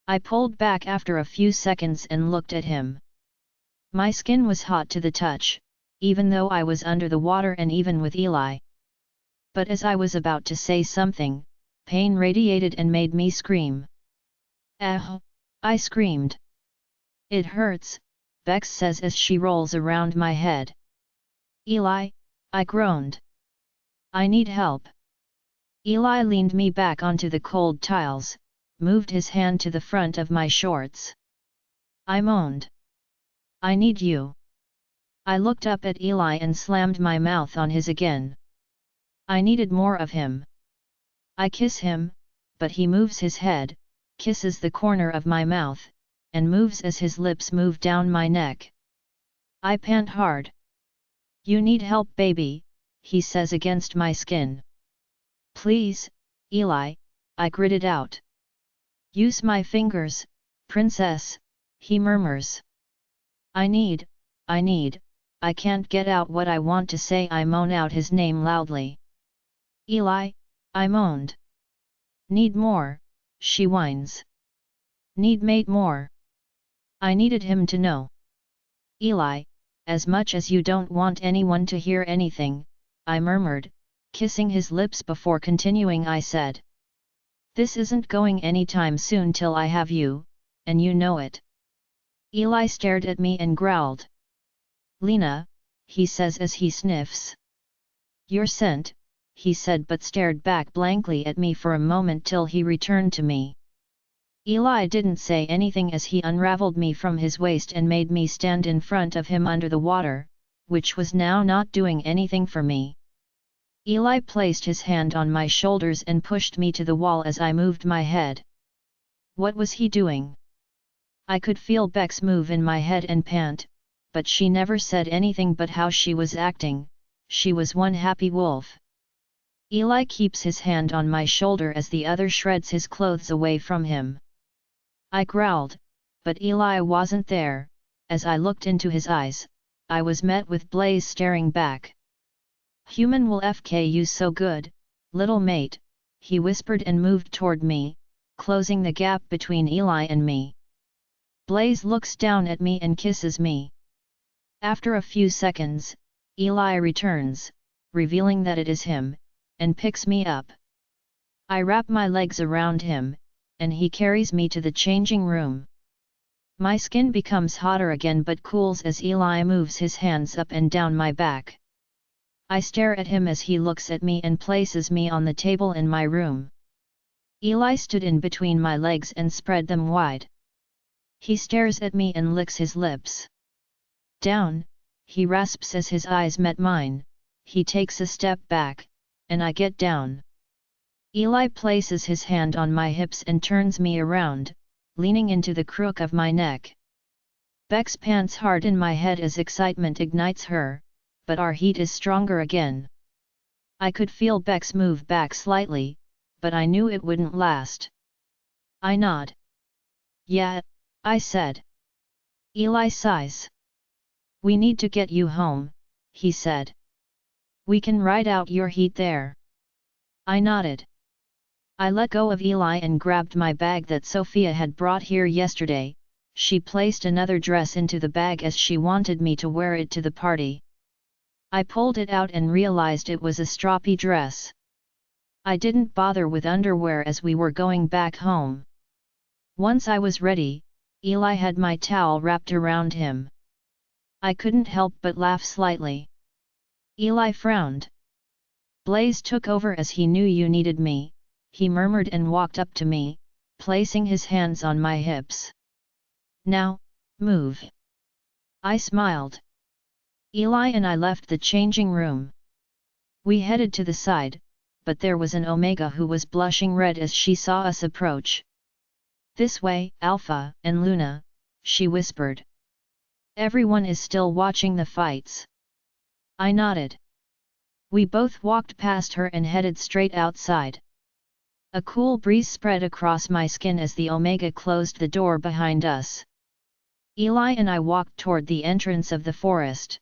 A: I pulled back after a few seconds and looked at him. My skin was hot to the touch, even though I was under the water and even with Eli. But as I was about to say something, pain radiated and made me scream. "Ah!" I screamed. "It hurts," Bex says as she rolls around my head. "Eli," I groaned. "I need help." Eli leaned me back onto the cold tiles, moved his hand to the front of my shorts. I moaned. "I need you." I looked up at Eli and slammed my mouth on his again. I needed more of him. I kiss him, but he moves his head, kisses the corner of my mouth, and moves as his lips move down my neck. I pant hard. "You need help, baby," he says against my skin. "Please, Eli," I gritted out. "Use my fingers, princess," he murmurs. I need, I can't get out what I want to say." I moan out his name loudly. "Eli," I moaned. "Need more," she whines. "Need mate more." I needed him to know. "Eli, as much as you don't want anyone to hear anything," I murmured, kissing his lips before continuing. I said, "This isn't going anytime soon till I have you, and you know it." Eli stared at me and growled. "Lena," he says as he sniffs. "Your scent," he said but stared back blankly at me for a moment till he returned to me. Eli didn't say anything as he unraveled me from his waist and made me stand in front of him under the water, which was now not doing anything for me. Eli placed his hand on my shoulders and pushed me to the wall as I moved my head. What was he doing? I could feel Bex move in my head and pant, but she never said anything but how she was acting. She was one happy wolf. Eli keeps his hand on my shoulder as the other shreds his clothes away from him. I growled, but Eli wasn't there. As I looked into his eyes, I was met with Blaze staring back. "Human will FK you so good, little mate," he whispered and moved toward me, closing the gap between Eli and me. Blaze looks down at me and kisses me. After a few seconds, Eli returns, revealing that it is him, and picks me up. I wrap my legs around him, and he carries me to the changing room. My skin becomes hotter again but cools as Eli moves his hands up and down my back. I stare at him as he looks at me and places me on the table in my room. Eli stood in between my legs and spread them wide. He stares at me and licks his lips. "Down," he rasps as his eyes met mine. He takes a step back, and I get down. Eli places his hand on my hips and turns me around, leaning into the crook of my neck. Bex pants hard in my head as excitement ignites her, but our heat is stronger again. I could feel Bex move back slightly, but I knew it wouldn't last. I nod. "Yeah," I said. Eli sighs. "We need to get you home," he said. "We can ride out your heat there." I nodded. I let go of Eli and grabbed my bag that Sophia had brought here yesterday. She placed another dress into the bag as she wanted me to wear it to the party. I pulled it out and realized it was a stroppy dress. I didn't bother with underwear as we were going back home. Once I was ready, Eli had my towel wrapped around him. I couldn't help but laugh slightly. Eli frowned. "Blaze took over as he knew you needed me," he murmured and walked up to me, placing his hands on my hips. "Now, move." I smiled. Eli and I left the changing room. We headed to the side, but there was an Omega who was blushing red as she saw us approach. "This way, Alpha and Luna," she whispered. "Everyone is still watching the fights." I nodded. We both walked past her and headed straight outside. A cool breeze spread across my skin as the Omega closed the door behind us. Eli and I walked toward the entrance of the forest.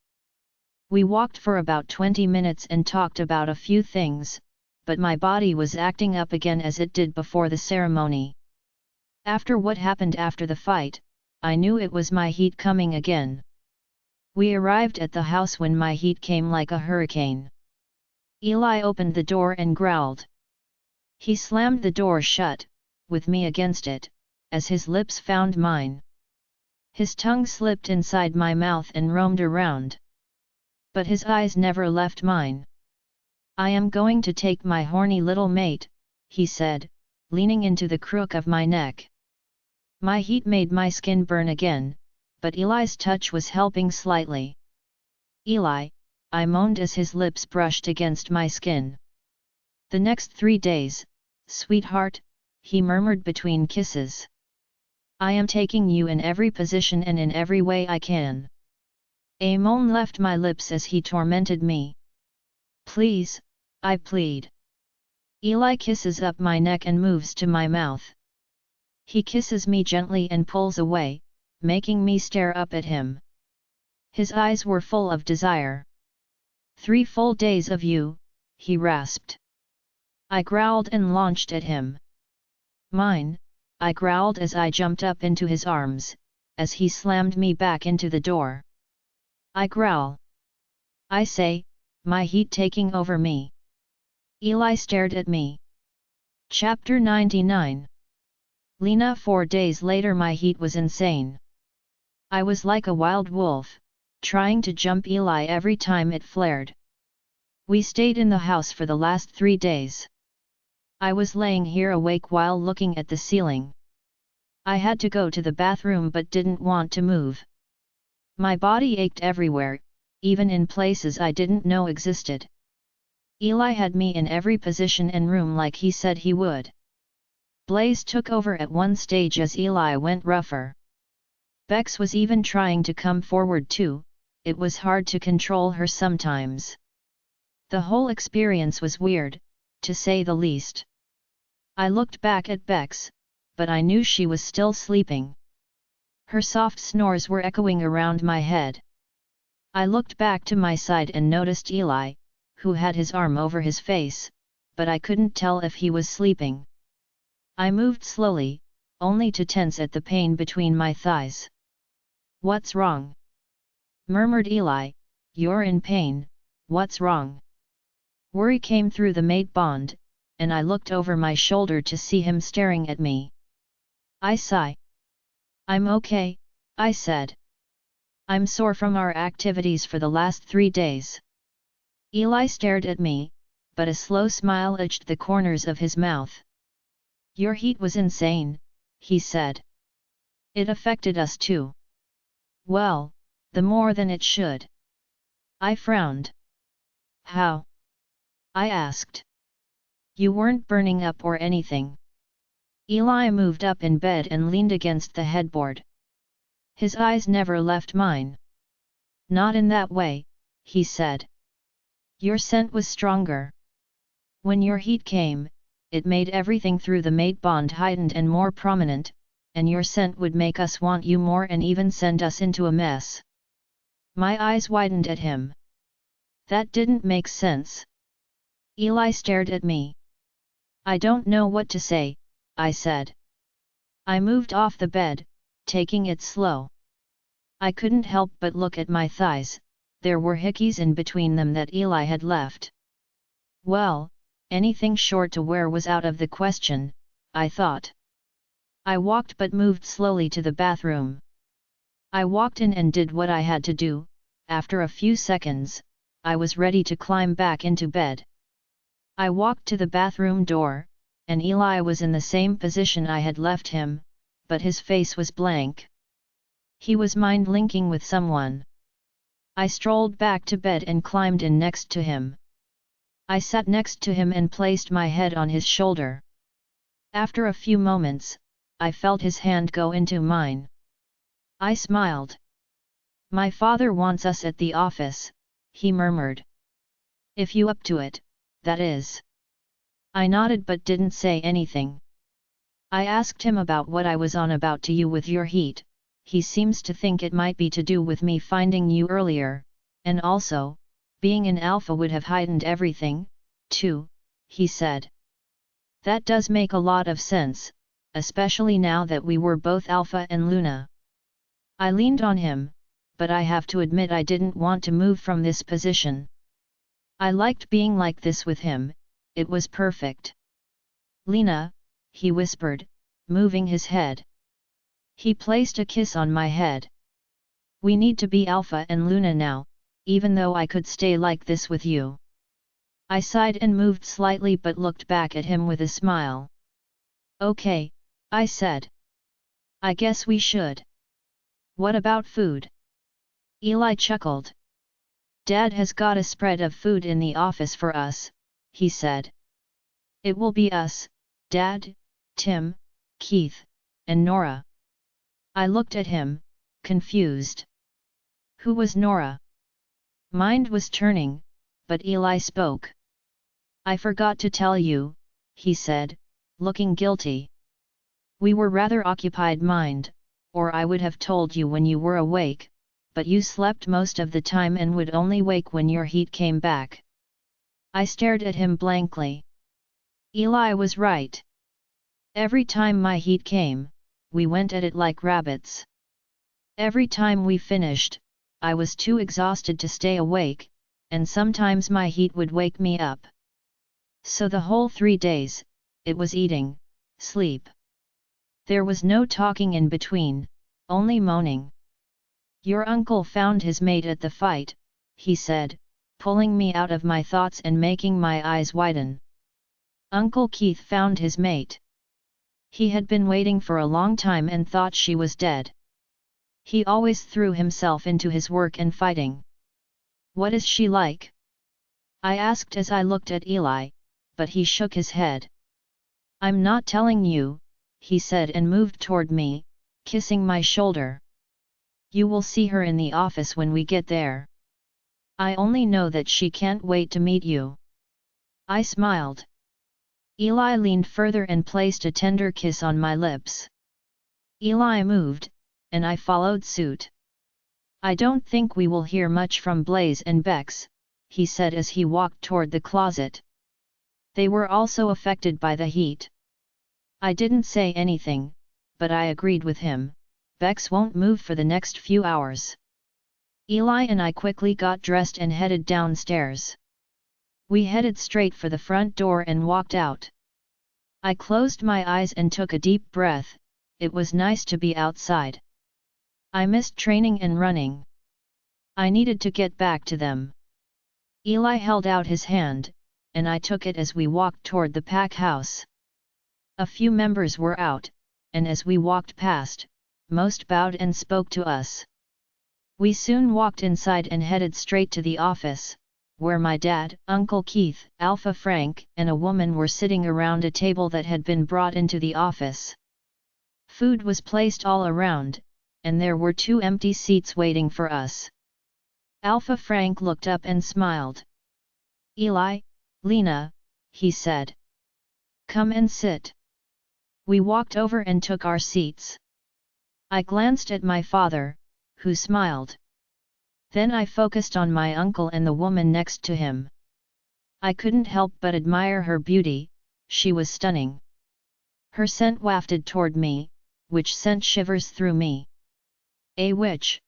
A: We walked for about 20 minutes and talked about a few things, but my body was acting up again as it did before the ceremony. After what happened after the fight, I knew it was my heat coming again. We arrived at the house when my heat came like a hurricane. Eli opened the door and growled. He slammed the door shut, with me against it, as his lips found mine. His tongue slipped inside my mouth and roamed around. But his eyes never left mine. I am going to take my horny little mate, he said, leaning into the crook of my neck. My heat made my skin burn again, but Eli's touch was helping slightly. Eli, I moaned as his lips brushed against my skin. The next 3 days, sweetheart, he murmured between kisses. I am taking you in every position and in every way I can. A moan left my lips as he tormented me. Please, I plead. Eli kisses up my neck and moves to my mouth. He kisses me gently and pulls away, making me stare up at him. His eyes were full of desire. 3 full days of you, he rasped. I growled and launched at him. Mine, I growled as I jumped up into his arms, as he slammed me back into the door. I growl. I say, my heat taking over me. Eli stared at me. Chapter 99. Lena. 4 days later my heat was insane. I was like a wild wolf, trying to jump Eli every time it flared. We stayed in the house for the last 3 days. I was laying here awake while looking at the ceiling. I had to go to the bathroom but didn't want to move. My body ached everywhere, even in places I didn't know existed. Eli had me in every position and room like he said he would. Blaze took over at one stage as Eli went rougher. Bex was even trying to come forward too, it was hard to control her sometimes. The whole experience was weird, to say the least. I looked back at Bex, but I knew she was still sleeping. Her soft snores were echoing around my head. I looked back to my side and noticed Eli, who had his arm over his face, but I couldn't tell if he was sleeping. I moved slowly, only to tense at the pain between my thighs. What's wrong? Murmured Eli, you're in pain, what's wrong? Worry came through the mate bond, and I looked over my shoulder to see him staring at me. I sigh. I'm okay, I said. I'm sore from our activities for the last 3 days. Eli stared at me, but a slow smile edged the corners of his mouth. Your heat was insane, he said. It affected us too. Well, the more than it should. I frowned. How? I asked. You weren't burning up or anything. Eli moved up in bed and leaned against the headboard. His eyes never left mine. Not in that way, he said. Your scent was stronger. When your heat came, it made everything through the mate bond heightened and more prominent, and your scent would make us want you more and even send us into a mess. My eyes widened at him. That didn't make sense. Eli stared at me. I don't know what to say, I said. I moved off the bed, taking it slow. I couldn't help but look at my thighs, there were hickeys in between them that Eli had left. Well, anything short to wear was out of the question, I thought. I walked but moved slowly to the bathroom. I walked in and did what I had to do. After a few seconds, I was ready to climb back into bed. I walked to the bathroom door, and Eli was in the same position I had left him, but his face was blank. He was mind-linking with someone. I strolled back to bed and climbed in next to him. I sat next to him and placed my head on his shoulder. After a few moments, I felt his hand go into mine. I smiled. My father wants us at the office, he murmured. If you up to it, that is. I nodded but didn't say anything. I asked him about what I was on about to you with your heat. He seems to think it might be to do with me finding you earlier, and also, Being an alpha would have heightened everything, too, he said. That does make a lot of sense, especially now that we were both Alpha and Luna. I leaned on him, but I have to admit I didn't want to move from this position. I liked being like this with him, it was perfect. Lena, he whispered, moving his head. He placed a kiss on my head. We need to be Alpha and Luna now, even though I could stay like this with you. I sighed and moved slightly but looked back at him with a smile. Okay, I said. I guess we should. What about food? Eli chuckled. Dad has got a spread of food in the office for us, he said. It will be us, Dad, Tim, Keith, and Nora. I looked at him, confused. Who was Nora? Mind was turning, but Eli spoke. I forgot to tell you, he said, looking guilty. We were rather occupied, Mind, or I would have told you when you were awake, but you slept most of the time and would only wake when your heat came back. I stared at him blankly. Eli was right. Every time my heat came, we went at it like rabbits. Every time we finished, I was too exhausted to stay awake, and sometimes my heat would wake me up. So the whole 3 days, it was eating, sleep. There was no talking in between, only moaning. Your uncle found his mate at the fight, he said, pulling me out of my thoughts and making my eyes widen. Uncle Keith found his mate. He had been waiting for a long time and thought she was dead. He always threw himself into his work and fighting. What is she like? I asked as I looked at Eli, but he shook his head. I'm not telling you, he said and moved toward me, kissing my shoulder. You will see her in the office when we get there. I only know that she can't wait to meet you. I smiled. Eli leaned further and placed a tender kiss on my lips. Eli moved, and I followed suit. I don't think we will hear much from Blaze and Bex, he said as he walked toward the closet. They were also affected by the heat. I didn't say anything, but I agreed with him. Bex won't move for the next few hours. Eli and I quickly got dressed and headed downstairs. We headed straight for the front door and walked out. I closed my eyes and took a deep breath. It was nice to be outside. I missed training and running. I needed to get back to them. Eli held out his hand, and I took it as we walked toward the pack house. A few members were out, and as we walked past, most bowed and spoke to us. We soon walked inside and headed straight to the office, where my dad, Uncle Keith, Alpha Frank, and a woman were sitting around a table that had been brought into the office. Food was placed all around, and there were 2 empty seats waiting for us. Alpha Frank looked up and smiled. Eli, Lena, he said. Come and sit. We walked over and took our seats. I glanced at my father, who smiled. Then I focused on my uncle and the woman next to him. I couldn't help but admire her beauty, she was stunning. Her scent wafted toward me, which sent shivers through me. A witch.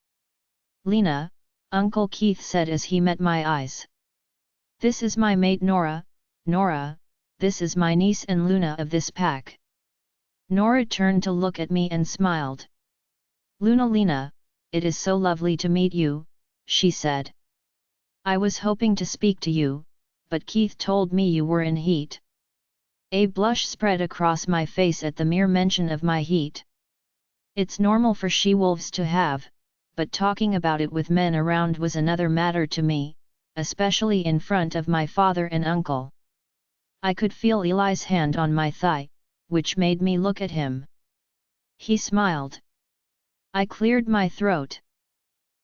A: Lena, Uncle Keith said as he met my eyes. This is my mate Nora, Nora, this is my niece and Luna of this pack. Nora turned to look at me and smiled. Lena, it is so lovely to meet you, she said. I was hoping to speak to you, but Keith told me you were in heat. A blush spread across my face at the mere mention of my heat. It's normal for she-wolves to have, but talking about it with men around was another matter to me, especially in front of my father and uncle. I could feel Eli's hand on my thigh, which made me look at him. He smiled. I cleared my throat.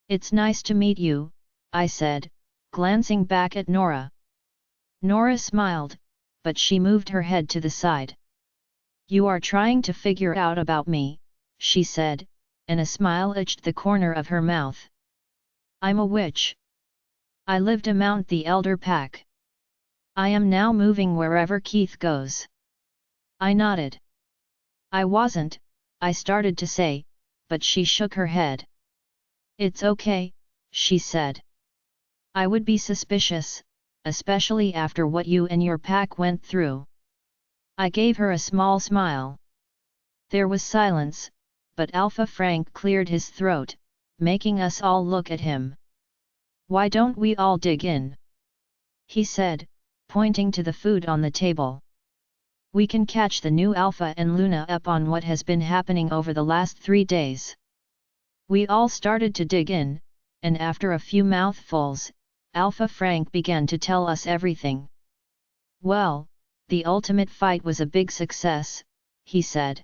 A: It's nice to meet you, I said, glancing back at Nora. Nora smiled, but she moved her head to the side. You are trying to figure out about me, she said, and a smile itched the corner of her mouth. I'm a witch. I lived among the elder pack. I am now moving wherever Keith goes. I nodded. I wasn't, I started to say, but she shook her head. It's okay, she said. I would be suspicious, especially after what you and your pack went through. I gave her a small smile. There was silence, but Alpha Frank cleared his throat, making us all look at him. Why don't we all dig in? He said, pointing to the food on the table. We can catch the new Alpha and Luna up on what has been happening over the last 3 days. We all started to dig in, and after a few mouthfuls, Alpha Frank began to tell us everything. Well, the ultimate fight was a big success, he said.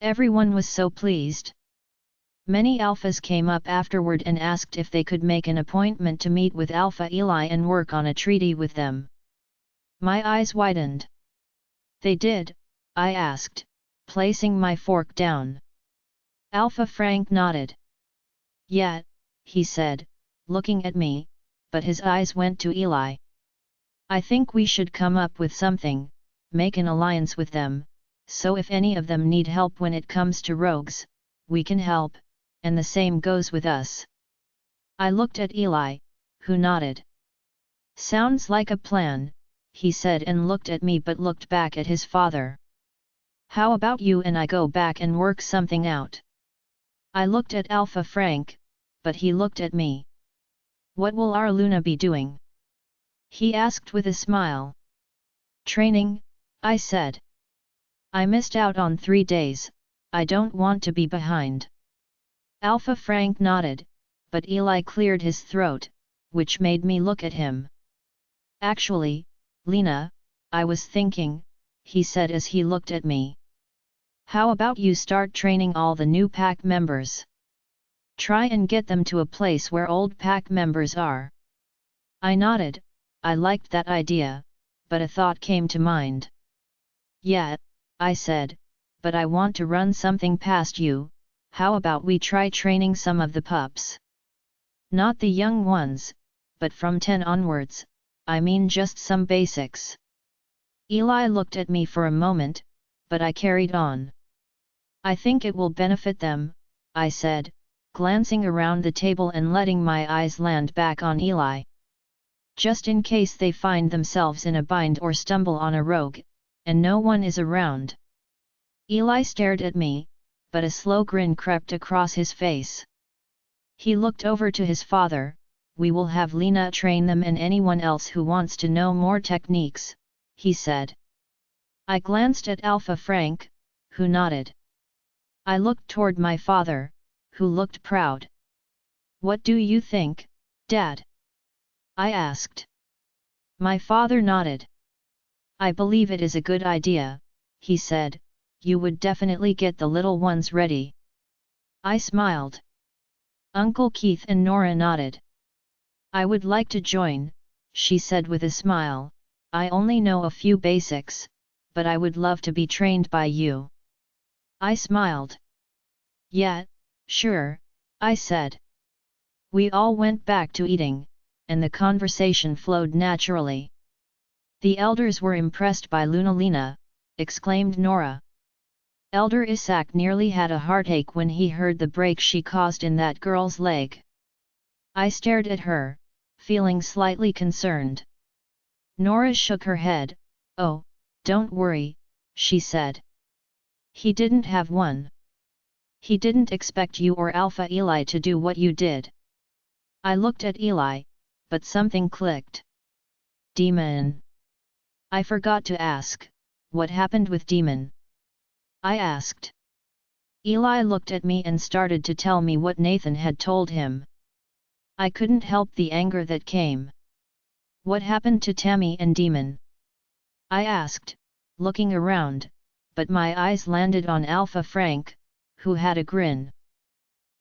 A: Everyone was so pleased. Many Alphas came up afterward and asked if they could make an appointment to meet with Alpha Eli and work on a treaty with them. My eyes widened. They did? I asked, placing my fork down. Alpha Frank nodded. Yeah, he said, looking at me, but his eyes went to Eli. I think we should come up with something, make an alliance with them, so if any of them need help when it comes to rogues, we can help, and the same goes with us. I looked at Eli, who nodded. Sounds like a plan, he said and looked at me but looked back at his father. How about you and I go back and work something out? I looked at Alpha Frank, but he looked at me. What will our Luna be doing? He asked with a smile. Training, I said. I missed out on 3 days, I don't want to be behind. Alpha Frank nodded, but Eli cleared his throat, which made me look at him. Actually, Lena, I was thinking, he said as he looked at me. How about you start training all the new pack members? Try and get them to a place where old pack members are. I nodded, I liked that idea, but a thought came to mind. Yeah, I said, but I want to run something past you. How about we try training some of the pups? Not the young ones, but from 10 onwards, I mean just some basics. Eli looked at me for a moment, but I carried on. I think it will benefit them, I said, glancing around the table and letting my eyes land back on Eli. Just in case they find themselves in a bind or stumble on a rogue, and no one is around. Eli stared at me, but a slow grin crept across his face. He looked over to his father. We will have Lena train them and anyone else who wants to know more techniques, he said. I glanced at Alpha Frank, who nodded. I looked toward my father, who looked proud. What do you think, Dad? I asked. My father nodded. I believe it is a good idea, he said. You would definitely get the little ones ready. I smiled. Uncle Keith and Nora nodded. I would like to join, she said with a smile. I only know a few basics, but I would love to be trained by you. I smiled. Yeah, sure, I said. We all went back to eating, and the conversation flowed naturally. The elders were impressed by Lunalina, exclaimed Nora. Elder Isaac nearly had a heartache when he heard the break she caused in that girl's leg. I stared at her, feeling slightly concerned. Nora shook her head. Oh, don't worry, she said. He didn't have one. He didn't expect you or Alpha Eli to do what you did. I looked at Eli, but something clicked. Demon. I forgot to ask, what happened with Demon? I asked. Eli looked at me and started to tell me what Nathan had told him. I couldn't help the anger that came. What happened to Tammy and Demon? I asked, looking around, but my eyes landed on Alpha Frank, who had a grin.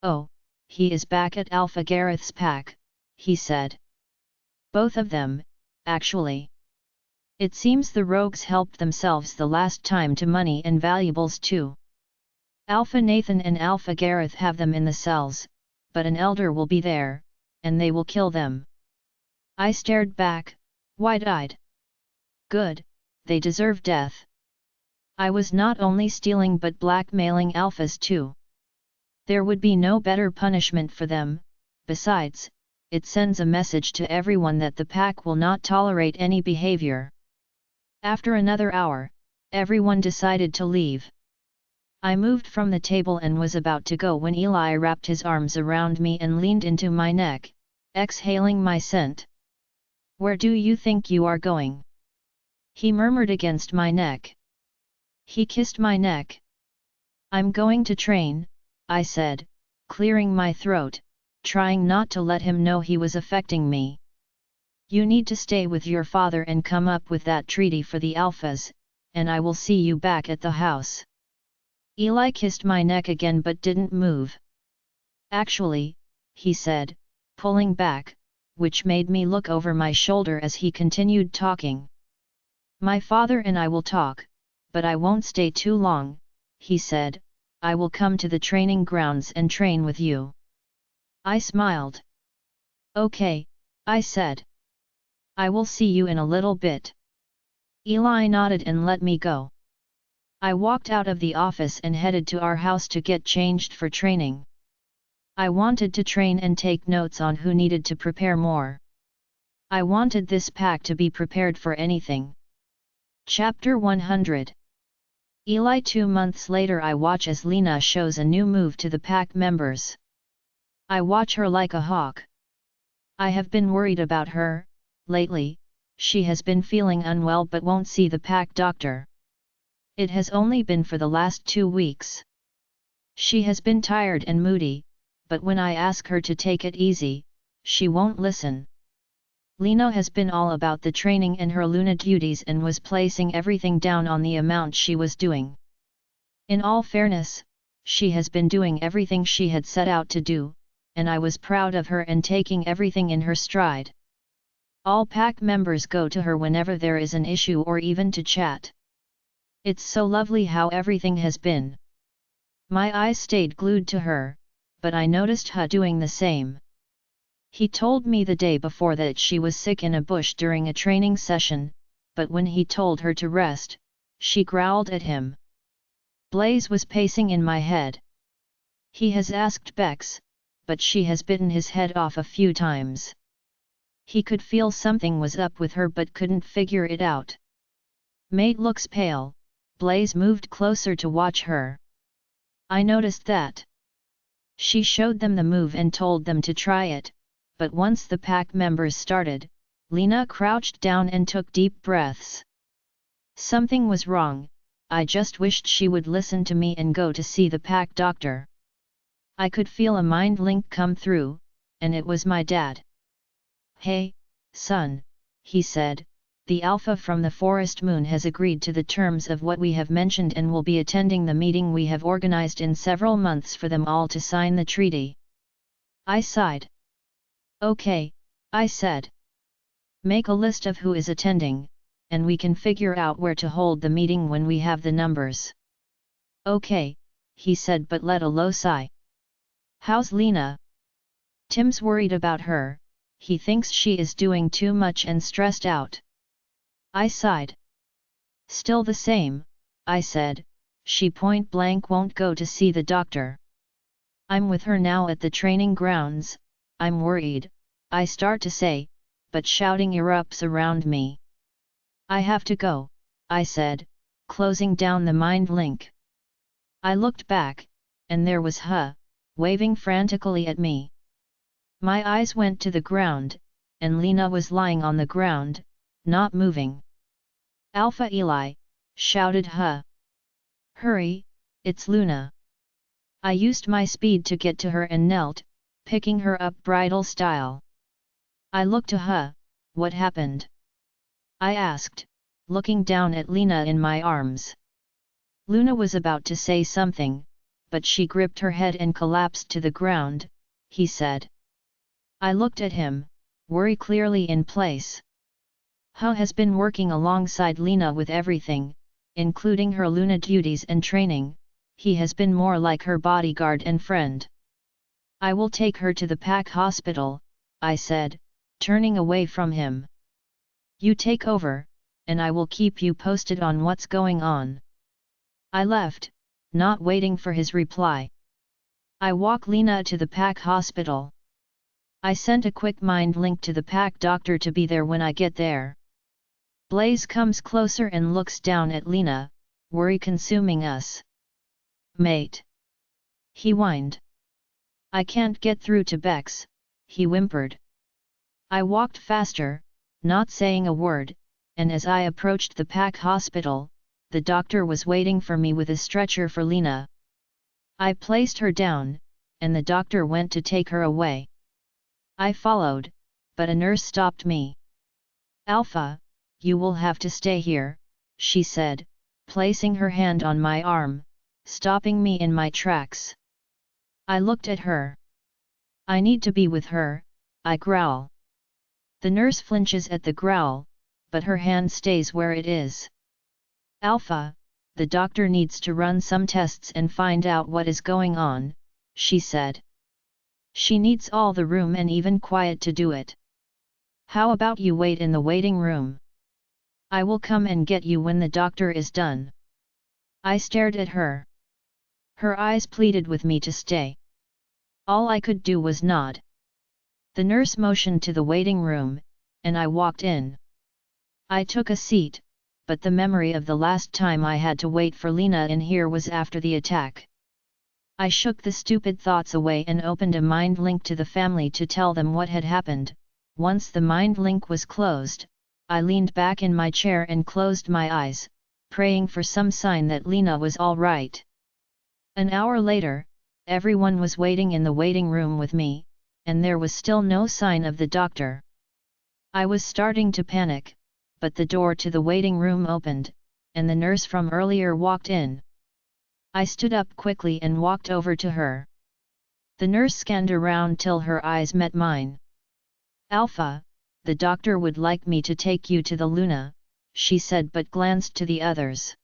A: Oh, he is back at Alpha Gareth's pack, he said. Both of them, actually. It seems the rogues helped themselves the last time to money and valuables too. Alpha Nathan and Alpha Gareth have them in the cells, but an elder will be there, and they will kill them. I stared back, wide-eyed. Good, they deserve death. I was not only stealing but blackmailing alphas too. There would be no better punishment for them. Besides, it sends a message to everyone that the pack will not tolerate any behavior. After another hour, everyone decided to leave. I moved from the table and was about to go when Eli wrapped his arms around me and leaned into my neck, exhaling my scent. "Where do you think you are going?" he murmured against my neck. He kissed my neck. "I'm going to train," I said, clearing my throat, trying not to let him know he was affecting me. "You need to stay with your father and come up with that treaty for the alphas, and I will see you back at the house." Eli kissed my neck again but didn't move. "Actually," he said, pulling back, which made me look over my shoulder as he continued talking. "My father and I will talk, but I won't stay too long," he said. "I will come to the training grounds and train with you." I smiled. "Okay," I said. "I will see you in a little bit." Eli nodded and let me go. I walked out of the office and headed to our house to get changed for training. I wanted to train and take notes on who needed to prepare more. I wanted this pack to be prepared for anything. Chapter 100. Eli. 2 months later, I watch as Lena shows a new move to the pack members. I watch her like a hawk. I have been worried about her. Lately, she has been feeling unwell but won't see the pack doctor. It has only been for the last 2 weeks. She has been tired and moody, but when I ask her to take it easy, she won't listen. Lena has been all about the training and her Luna duties and was placing everything down on the amount she was doing. In all fairness, she has been doing everything she had set out to do, and I was proud of her and taking everything in her stride. All pack members go to her whenever there is an issue or even to chat. It's so lovely how everything has been. My eyes stayed glued to her, but I noticed her doing the same. He told me the day before that she was sick in a bush during a training session, but when he told her to rest, she growled at him. Blaze was pacing in my head. He has asked Bex, but she has bitten his head off a few times. He could feel something was up with her but couldn't figure it out. Mate looks pale. Blaze moved closer to watch her. I noticed that. She showed them the move and told them to try it, but once the pack members started, Lena crouched down and took deep breaths. Something was wrong. I just wished she would listen to me and go to see the pack doctor. I could feel a mind link come through, and it was my dad. "Hey, son," he said. "The Alpha from the Forest Moon has agreed to the terms of what we have mentioned and will be attending the meeting we have organized in several months for them all to sign the treaty." I sighed. "Okay," I said. "Make a list of who is attending, and we can figure out where to hold the meeting when we have the numbers." "Okay," he said but let a low sigh. "How's Lena?" "Tim's worried about her, he thinks she is doing too much and stressed out." I sighed. "Still the same," I said, "she point blank won't go to see the doctor. I'm with her now at the training grounds. I'm worried," I start to say, but shouting erupts around me. "I have to go," I said, closing down the mind link. I looked back, and there was waving frantically at me. My eyes went to the ground, and Lena was lying on the ground, not moving. "Alpha Eli!" shouted "Hurry, it's Luna!" I used my speed to get to her and knelt, picking her up bridal style. I looked to "What happened?" I asked, looking down at Lena in my arms. Luna was about to say something, but she gripped her head and collapsed to the ground, he said. I looked at him, worry clearly in place. Has been working alongside Lena with everything, including her Luna duties and training. He has been more like her bodyguard and friend. "I will take her to the pack hospital," I said, turning away from him. You take over, and I will keep you posted on what's going on. I left, not waiting for his reply. I walk Lena to the PAC hospital. I sent a quick mind link to the PAC doctor to be there when I get there. Blaze comes closer and looks down at Lena, worry consuming us. Mate. He whined. I can't get through to Bex, he whimpered. I walked faster, not saying a word, and as I approached the PAC hospital, the doctor was waiting for me with a stretcher for Lena. I placed her down, and the doctor went to take her away. I followed, but a nurse stopped me. Alpha, you will have to stay here, she said, placing her hand on my arm, stopping me in my tracks. I looked at her. I need to be with her, I growl. The nurse flinches at the growl, but her hand stays where it is. Alpha, the doctor needs to run some tests and find out what is going on, she said. She needs all the room and even quiet to do it. How about you wait in the waiting room? I will come and get you when the doctor is done. I stared at her. Her eyes pleaded with me to stay. All I could do was nod. The nurse motioned to the waiting room, and I walked in. I took a seat, but the memory of the last time I had to wait for Lena in here was after the attack. I shook the stupid thoughts away and opened a mind link to the family to tell them what had happened. Once the mind link was closed, I leaned back in my chair and closed my eyes, praying for some sign that Lena was all right. An hour later, everyone was waiting in the waiting room with me, and there was still no sign of the doctor. I was starting to panic, but the door to the waiting room opened, and the nurse from earlier walked in. I stood up quickly and walked over to her. The nurse scanned around till her eyes met mine. Alpha, the doctor would like me to take you to the Luna, she said, but glanced to the others.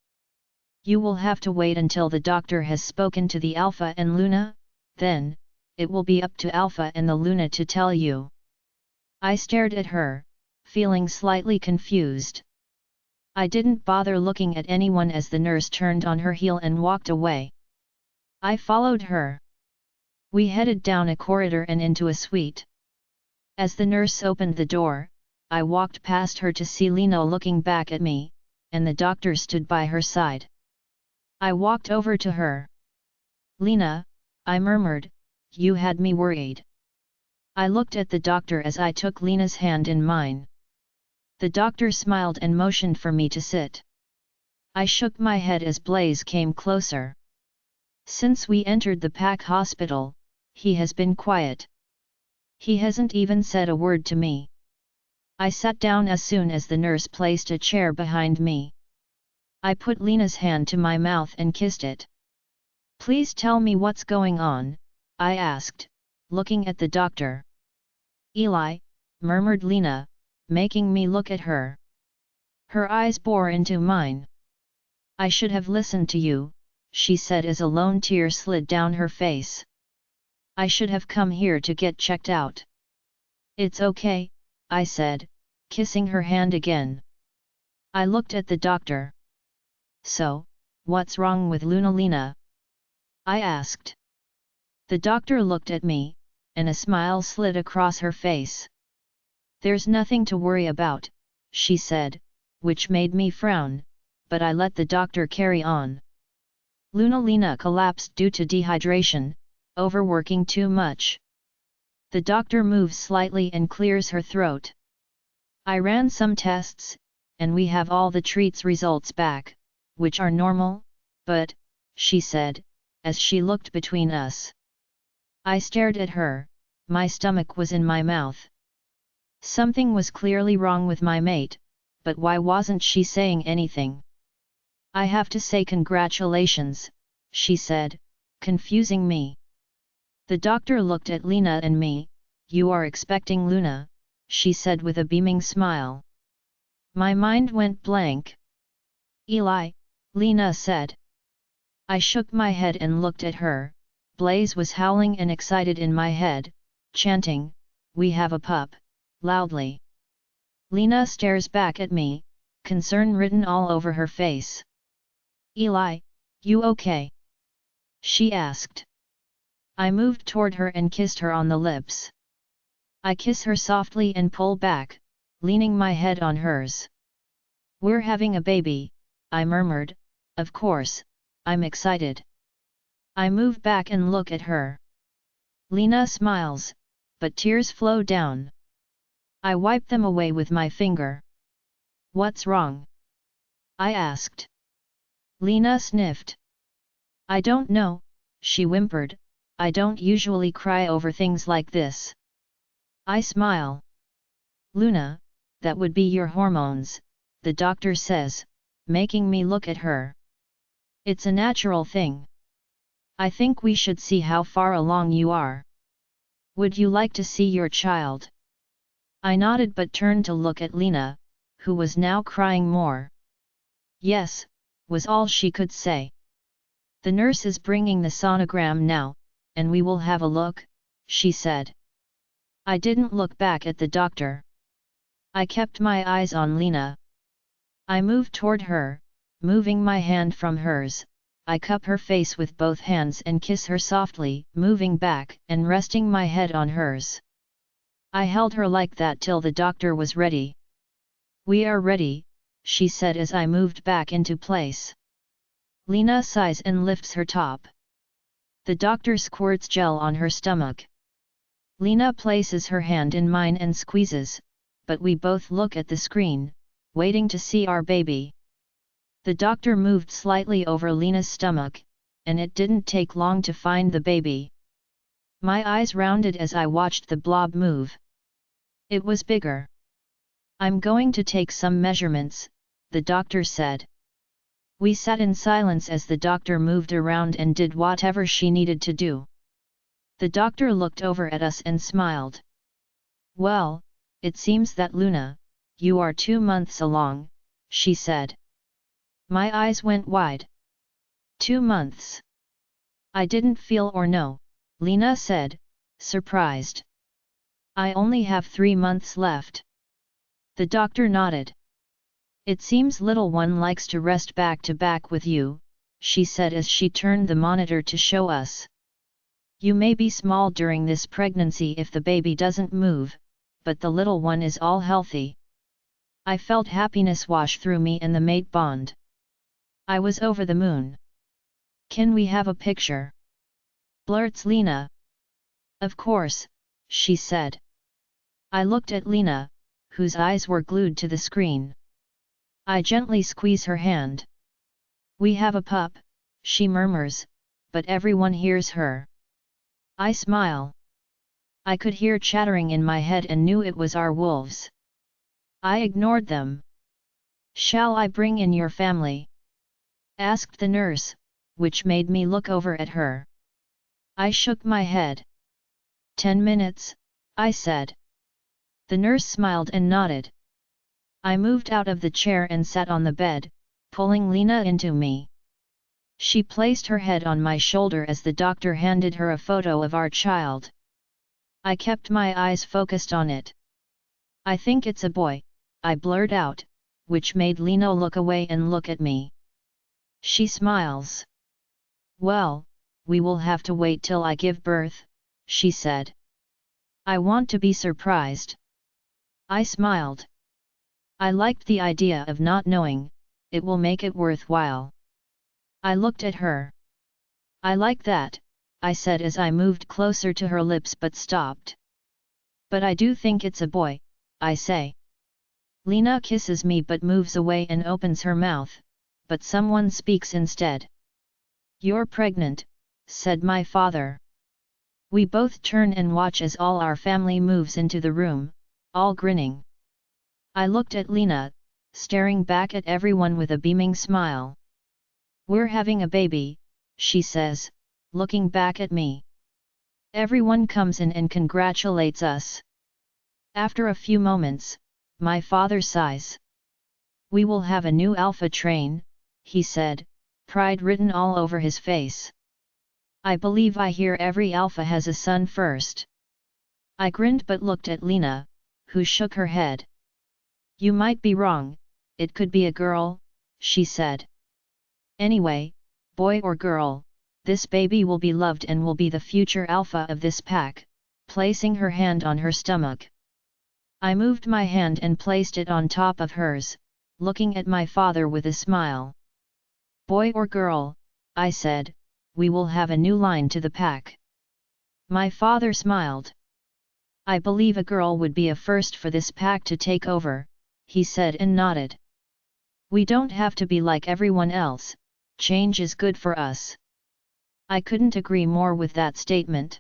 A: You will have to wait until the doctor has spoken to the Alpha and Luna, then, it will be up to Alpha and the Luna to tell you. I stared at her, feeling slightly confused. I didn't bother looking at anyone as the nurse turned on her heel and walked away. I followed her. We headed down a corridor and into a suite. As the nurse opened the door, I walked past her to see Lena looking back at me, and the doctor stood by her side. I walked over to her. Lena, I murmured, you had me worried. I looked at the doctor as I took Lena's hand in mine. The doctor smiled and motioned for me to sit. I shook my head as Blaze came closer. Since we entered the PAC hospital, he has been quiet. He hasn't even said a word to me. I sat down as soon as the nurse placed a chair behind me. I put Lena's hand to my mouth and kissed it. Please tell me what's going on, I asked, looking at the doctor. Eli, murmured Lena, making me look at her. Her eyes bore into mine. I should have listened to you, she said as a lone tear slid down her face. I should have come here to get checked out. It's okay, I said, kissing her hand again. I looked at the doctor. So, what's wrong with Lena? I asked. The doctor looked at me, and a smile slid across her face. There's nothing to worry about, she said, which made me frown, but I let the doctor carry on. Lena collapsed due to dehydration, overworking too much. The doctor moves slightly and clears her throat. I ran some tests, and we have all the treats results back, which are normal, but, she said, as she looked between us. I stared at her, my stomach was in my mouth. Something was clearly wrong with my mate, but why wasn't she saying anything? I have to say congratulations, she said, confusing me. The doctor looked at Lena and me. You are expecting Luna, she said with a beaming smile. My mind went blank. Eli, Lena said. I shook my head and looked at her. Blaze was howling and excited in my head, chanting, "We have a pup, loudly. Lena stares back at me, concern written all over her face. Eli, you okay? She asked. I moved toward her and kissed her on the lips. I kiss her softly and pull back, leaning my head on hers. We're having a baby, I murmured. Of course, I'm excited. I move back and look at her. Lena smiles, but tears flow down. I wipe them away with my finger. What's wrong? I asked. Lena sniffed. I don't know, she whimpered. I don't usually cry over things like this. I smile. Luna, that would be your hormones, the doctor says, making me look at her. It's a natural thing. I think we should see how far along you are. Would you like to see your child? I nodded but turned to look at Lena, who was now crying more. Yes, was all she could say. The nurse is bringing the sonogram now, and we will have a look, she said. I didn't look back at the doctor. I kept my eyes on Lena. I moved toward her, moving my hand from hers. I cup her face with both hands and kiss her softly, moving back and resting my head on hers. I held her like that till the doctor was ready. We are ready, she said as I moved back into place. Lena sighs and lifts her top. The doctor squirts gel on her stomach. Lena places her hand in mine and squeezes, but we both look at the screen, waiting to see our baby. The doctor moved slightly over Lena's stomach, and it didn't take long to find the baby. My eyes rounded as I watched the blob move. It was bigger. I'm going to take some measurements, the doctor said. We sat in silence as the doctor moved around and did whatever she needed to do. The doctor looked over at us and smiled. Well, it seems that Luna, you are 2 months along, she said. My eyes went wide. 2 months. I didn't feel or know, Lena said, surprised. I only have 3 months left. The doctor nodded. It seems little one likes to rest back to back with you, she said as she turned the monitor to show us. You may be small during this pregnancy if the baby doesn't move, but the little one is all healthy. I felt happiness wash through me and the mate bond. I was over the moon. Can we have a picture? Blurts Lena. Of course, she said. I looked at Lena, whose eyes were glued to the screen. I gently squeeze her hand. We have a pup, she murmurs, but everyone hears her. I smile. I could hear chattering in my head and knew it was our wolves. I ignored them. Shall I bring in your family? Asked the nurse, which made me look over at her. I shook my head. 10 minutes, I said. The nurse smiled and nodded. I moved out of the chair and sat on the bed, pulling Lena into me. She placed her head on my shoulder as the doctor handed her a photo of our child. I kept my eyes focused on it. I think it's a boy, I blurred out, which made Lena look away and look at me. She smiles. Well, we will have to wait till I give birth, she said. I want to be surprised. I smiled. I liked the idea of not knowing, it will make it worthwhile. I looked at her. I like that, I said as I moved closer to her lips but stopped. But I do think it's a boy, I say. Lena kisses me but moves away and opens her mouth, but someone speaks instead. You're pregnant, said my father. We both turn and watch as all our family moves into the room, all grinning. I looked at Lena, staring back at everyone with a beaming smile. We're having a baby, she says, looking back at me. Everyone comes in and congratulates us. After a few moments, my father sighs. We will have a new alpha train, he said, pride written all over his face. I believe I hear every alpha has a son first. I grinned but looked at Lena, who shook her head. You might be wrong, it could be a girl, she said. Anyway, boy or girl, this baby will be loved and will be the future alpha of this pack, placing her hand on her stomach. I moved my hand and placed it on top of hers, looking at my father with a smile. Boy or girl, I said, we will have a new line to the pack. My father smiled. I believe a girl would be a first for this pack to take over, he said and nodded. We don't have to be like everyone else, change is good for us. I couldn't agree more with that statement.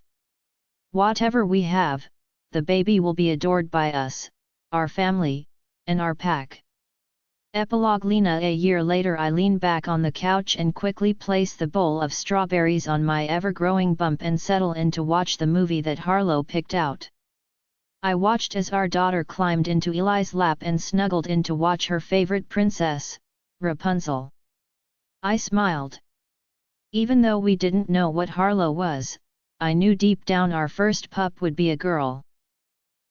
A: Whatever we have, the baby will be adored by us, our family, and our pack. Epilogue. Lena. A year later, I lean back on the couch and quickly place the bowl of strawberries on my ever-growing bump and settle in to watch the movie that Harlow picked out. I watched as our daughter climbed into Eli's lap and snuggled in to watch her favorite princess, Rapunzel. I smiled. Even though we didn't know what Harlow was, I knew deep down our first pup would be a girl.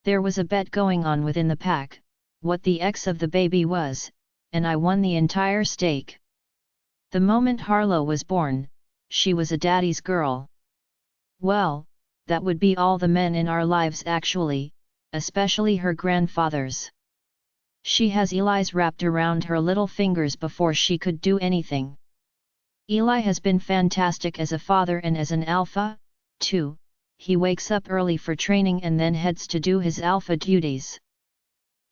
A: There was a bet going on within the pack, what the ex of the baby was, and I won the entire stake. The moment Harlow was born, she was a daddy's girl. Well, that would be all the men in our lives actually, especially her grandfather's. She has Eli's wrapped around her little fingers before she could do anything. Eli has been fantastic as a father and as an alpha, too. He wakes up early for training and then heads to do his alpha duties.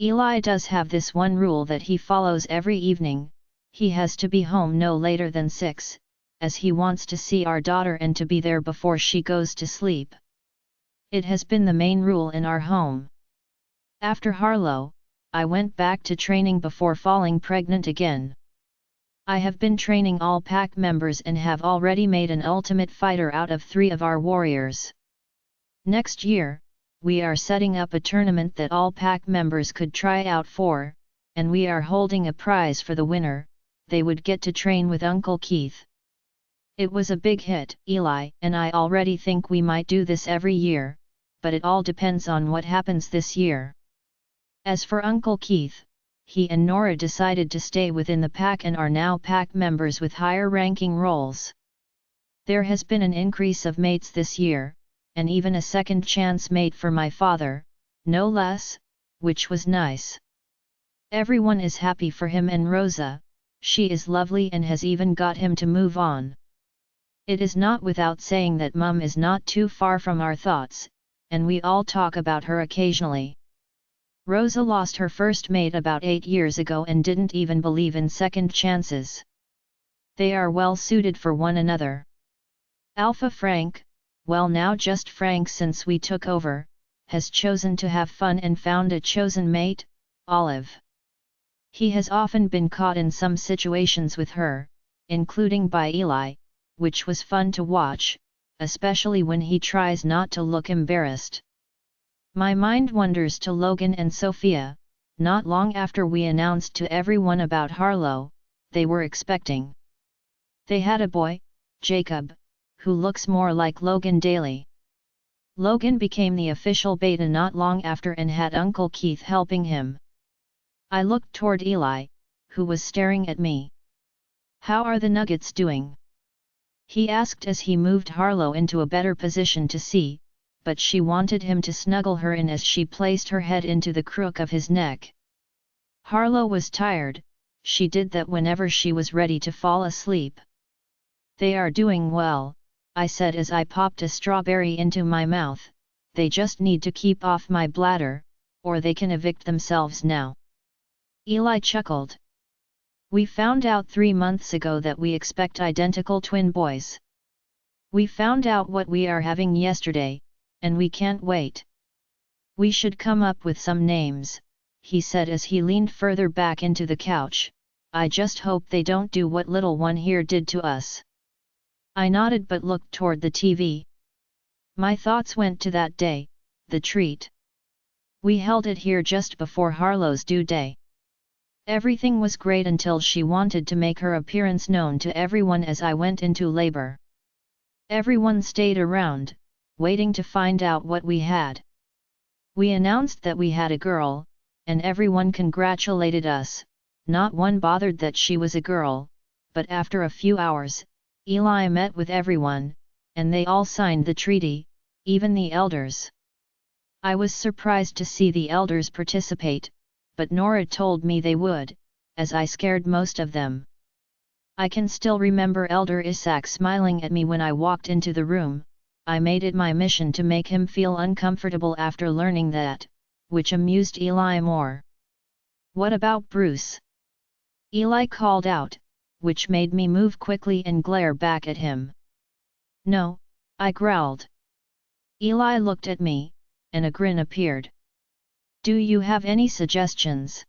A: Eli does have this one rule that he follows every evening: he has to be home no later than 6, as he wants to see our daughter and to be there before she goes to sleep. It has been the main rule in our home. After Harlow, I went back to training before falling pregnant again. I have been training all pack members and have already made an ultimate fighter out of 3 of our warriors. Next year, we are setting up a tournament that all pack members could try out for, and we are holding a prize for the winner. They would get to train with Uncle Keith. It was a big hit. Eli and I already think we might do this every year, but it all depends on what happens this year. As for Uncle Keith, he and Nora decided to stay within the pack and are now pack members with higher ranking roles. There has been an increase of mates this year, and even a second chance mate for my father, no less, which was nice. Everyone is happy for him and Rosa. She is lovely and has even got him to move on. It is not without saying that Mum is not too far from our thoughts, and we all talk about her occasionally. Rosa lost her first mate about 8 years ago and didn't even believe in second chances. They are well suited for one another. Alpha Frank, well now just Frank since we took over, has chosen to have fun and found a chosen mate, Olive. He has often been caught in some situations with her, including by Eli, which was fun to watch, especially when he tries not to look embarrassed. My mind wanders to Logan and Sophia. Not long after we announced to everyone about Harlow, they were expecting. They had a boy, Jacob, who looks more like Logan daily. Logan became the official beta not long after and had Uncle Keith helping him. I looked toward Eli, who was staring at me. "How are the Nuggets doing?" he asked as he moved Harlow into a better position to see, but she wanted him to snuggle her in as she placed her head into the crook of his neck. Harlow was tired. She did that whenever she was ready to fall asleep. "They are doing well," I said as I popped a strawberry into my mouth. "They just need to keep off my bladder, or they can evict themselves now." Eli chuckled. "We found out 3 months ago that we expect identical twin boys. We found out what we are having yesterday, and we can't wait. We should come up with some names," he said as he leaned further back into the couch. "I just hope they don't do what little one here did to us." I nodded but looked toward the TV. My thoughts went to that day, the treat. We held it here just before Harlow's due day. Everything was great until she wanted to make her appearance known to everyone as I went into labor. Everyone stayed around, waiting to find out what we had. We announced that we had a girl, and everyone congratulated us. Not one bothered that she was a girl, but after a few hours, Eli met with everyone, and they all signed the treaty, even the elders. I was surprised to see the elders participate, but Nora told me they would, as I scared most of them. I can still remember Elder Isaac smiling at me when I walked into the room. I made it my mission to make him feel uncomfortable after learning that, which amused Eli more. "What about Bruce?" Eli called out, which made me move quickly and glare back at him. "No," I growled. Eli looked at me, and a grin appeared. "Do you have any suggestions?"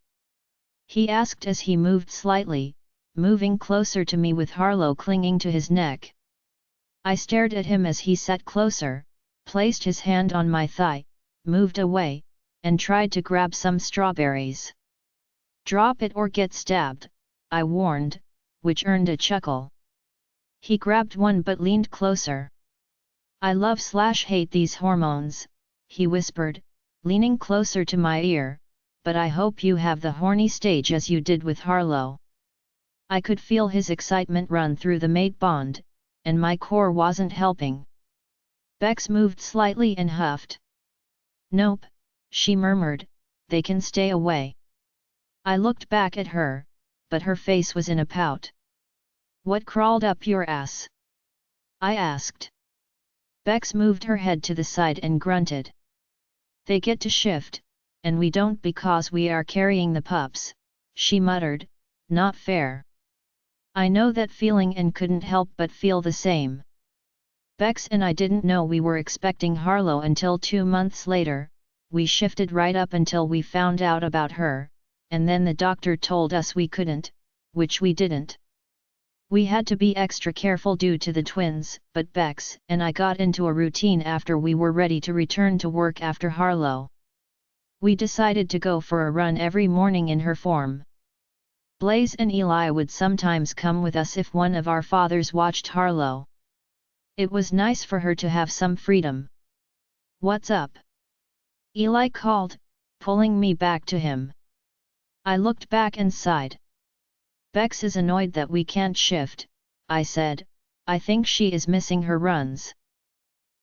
A: he asked as he moved slightly, moving closer to me with Harlow clinging to his neck. I stared at him as he sat closer, placed his hand on my thigh, moved away, and tried to grab some strawberries. "Drop it or get stabbed," I warned, which earned a chuckle. He grabbed one but leaned closer. "I love/hate these hormones," he whispered, leaning closer to my ear, "but I hope you have the horny stage as you did with Harlow." I could feel his excitement run through the mate bond, and my core wasn't helping. Bex moved slightly and huffed. "Nope," she murmured, "they can stay away." I looked back at her, but her face was in a pout. "What crawled up your ass?" I asked. Bex moved her head to the side and grunted. "They get to shift, and we don't because we are carrying the pups," she muttered. "Not fair." I know that feeling and couldn't help but feel the same. Bex and I didn't know we were expecting Harlow until 2 months later. We shifted right up until we found out about her, and then the doctor told us we couldn't, which we didn't. We had to be extra careful due to the twins, but Bex and I got into a routine after we were ready to return to work after Harlow. We decided to go for a run every morning in her form. Blaze and Eli would sometimes come with us if one of our fathers watched Harlow. It was nice for her to have some freedom. "What's up?" Eli called, pulling me back to him. I looked back and sighed. "Bex is annoyed that we can't shift," I said. "I think she is missing her runs."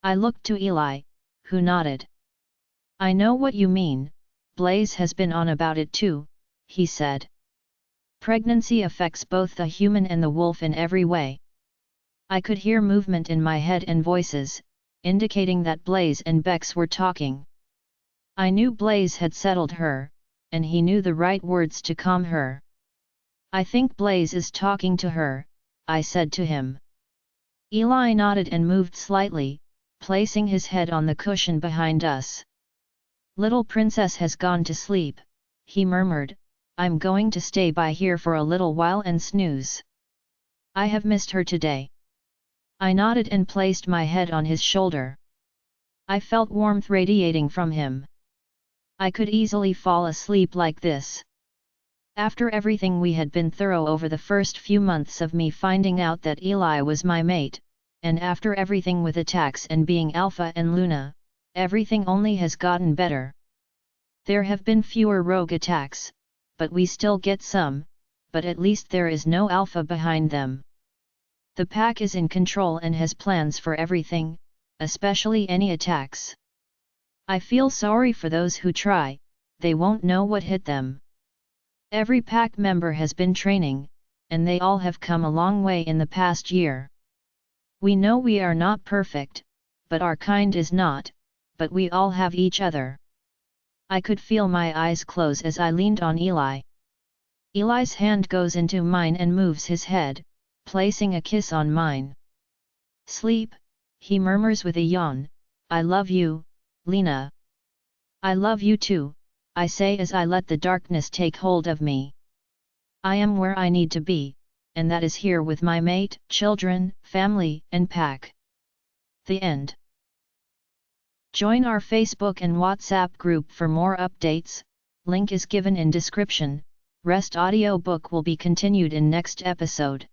A: I looked to Eli, who nodded. "I know what you mean, Blaze has been on about it too," he said. "Pregnancy affects both the human and the wolf in every way." I could hear movement in my head and voices, indicating that Blaze and Bex were talking. I knew Blaze had settled her, and he knew the right words to calm her. "I think Blaze is talking to her," I said to him. Eli nodded and moved slightly, placing his head on the cushion behind us. "Little princess has gone to sleep," he murmured. "I'm going to stay by here for a little while and snooze. I have missed her today." I nodded and placed my head on his shoulder. I felt warmth radiating from him. I could easily fall asleep like this. After everything we had been through over the first few months of me finding out that Eli was my mate, and after everything with attacks and being Alpha and Luna, everything only has gotten better. There have been fewer rogue attacks, but we still get some, but at least there is no Alpha behind them. The pack is in control and has plans for everything, especially any attacks. I feel sorry for those who try, they won't know what hit them. Every pack member has been training, and they all have come a long way in the past year. We know we are not perfect, but our kind is not, but we all have each other. I could feel my eyes close as I leaned on Eli. Eli's hand goes into mine and moves his head, placing a kiss on mine. "Sleep," he murmurs with a yawn. "I love you, Lena." "I love you too," I say as I let the darkness take hold of me. I am where I need to be, and that is here with my mate, children, family, and pack. The end. Join our Facebook and WhatsApp group for more updates, link is given in description. Rest audiobook will be continued in next episode.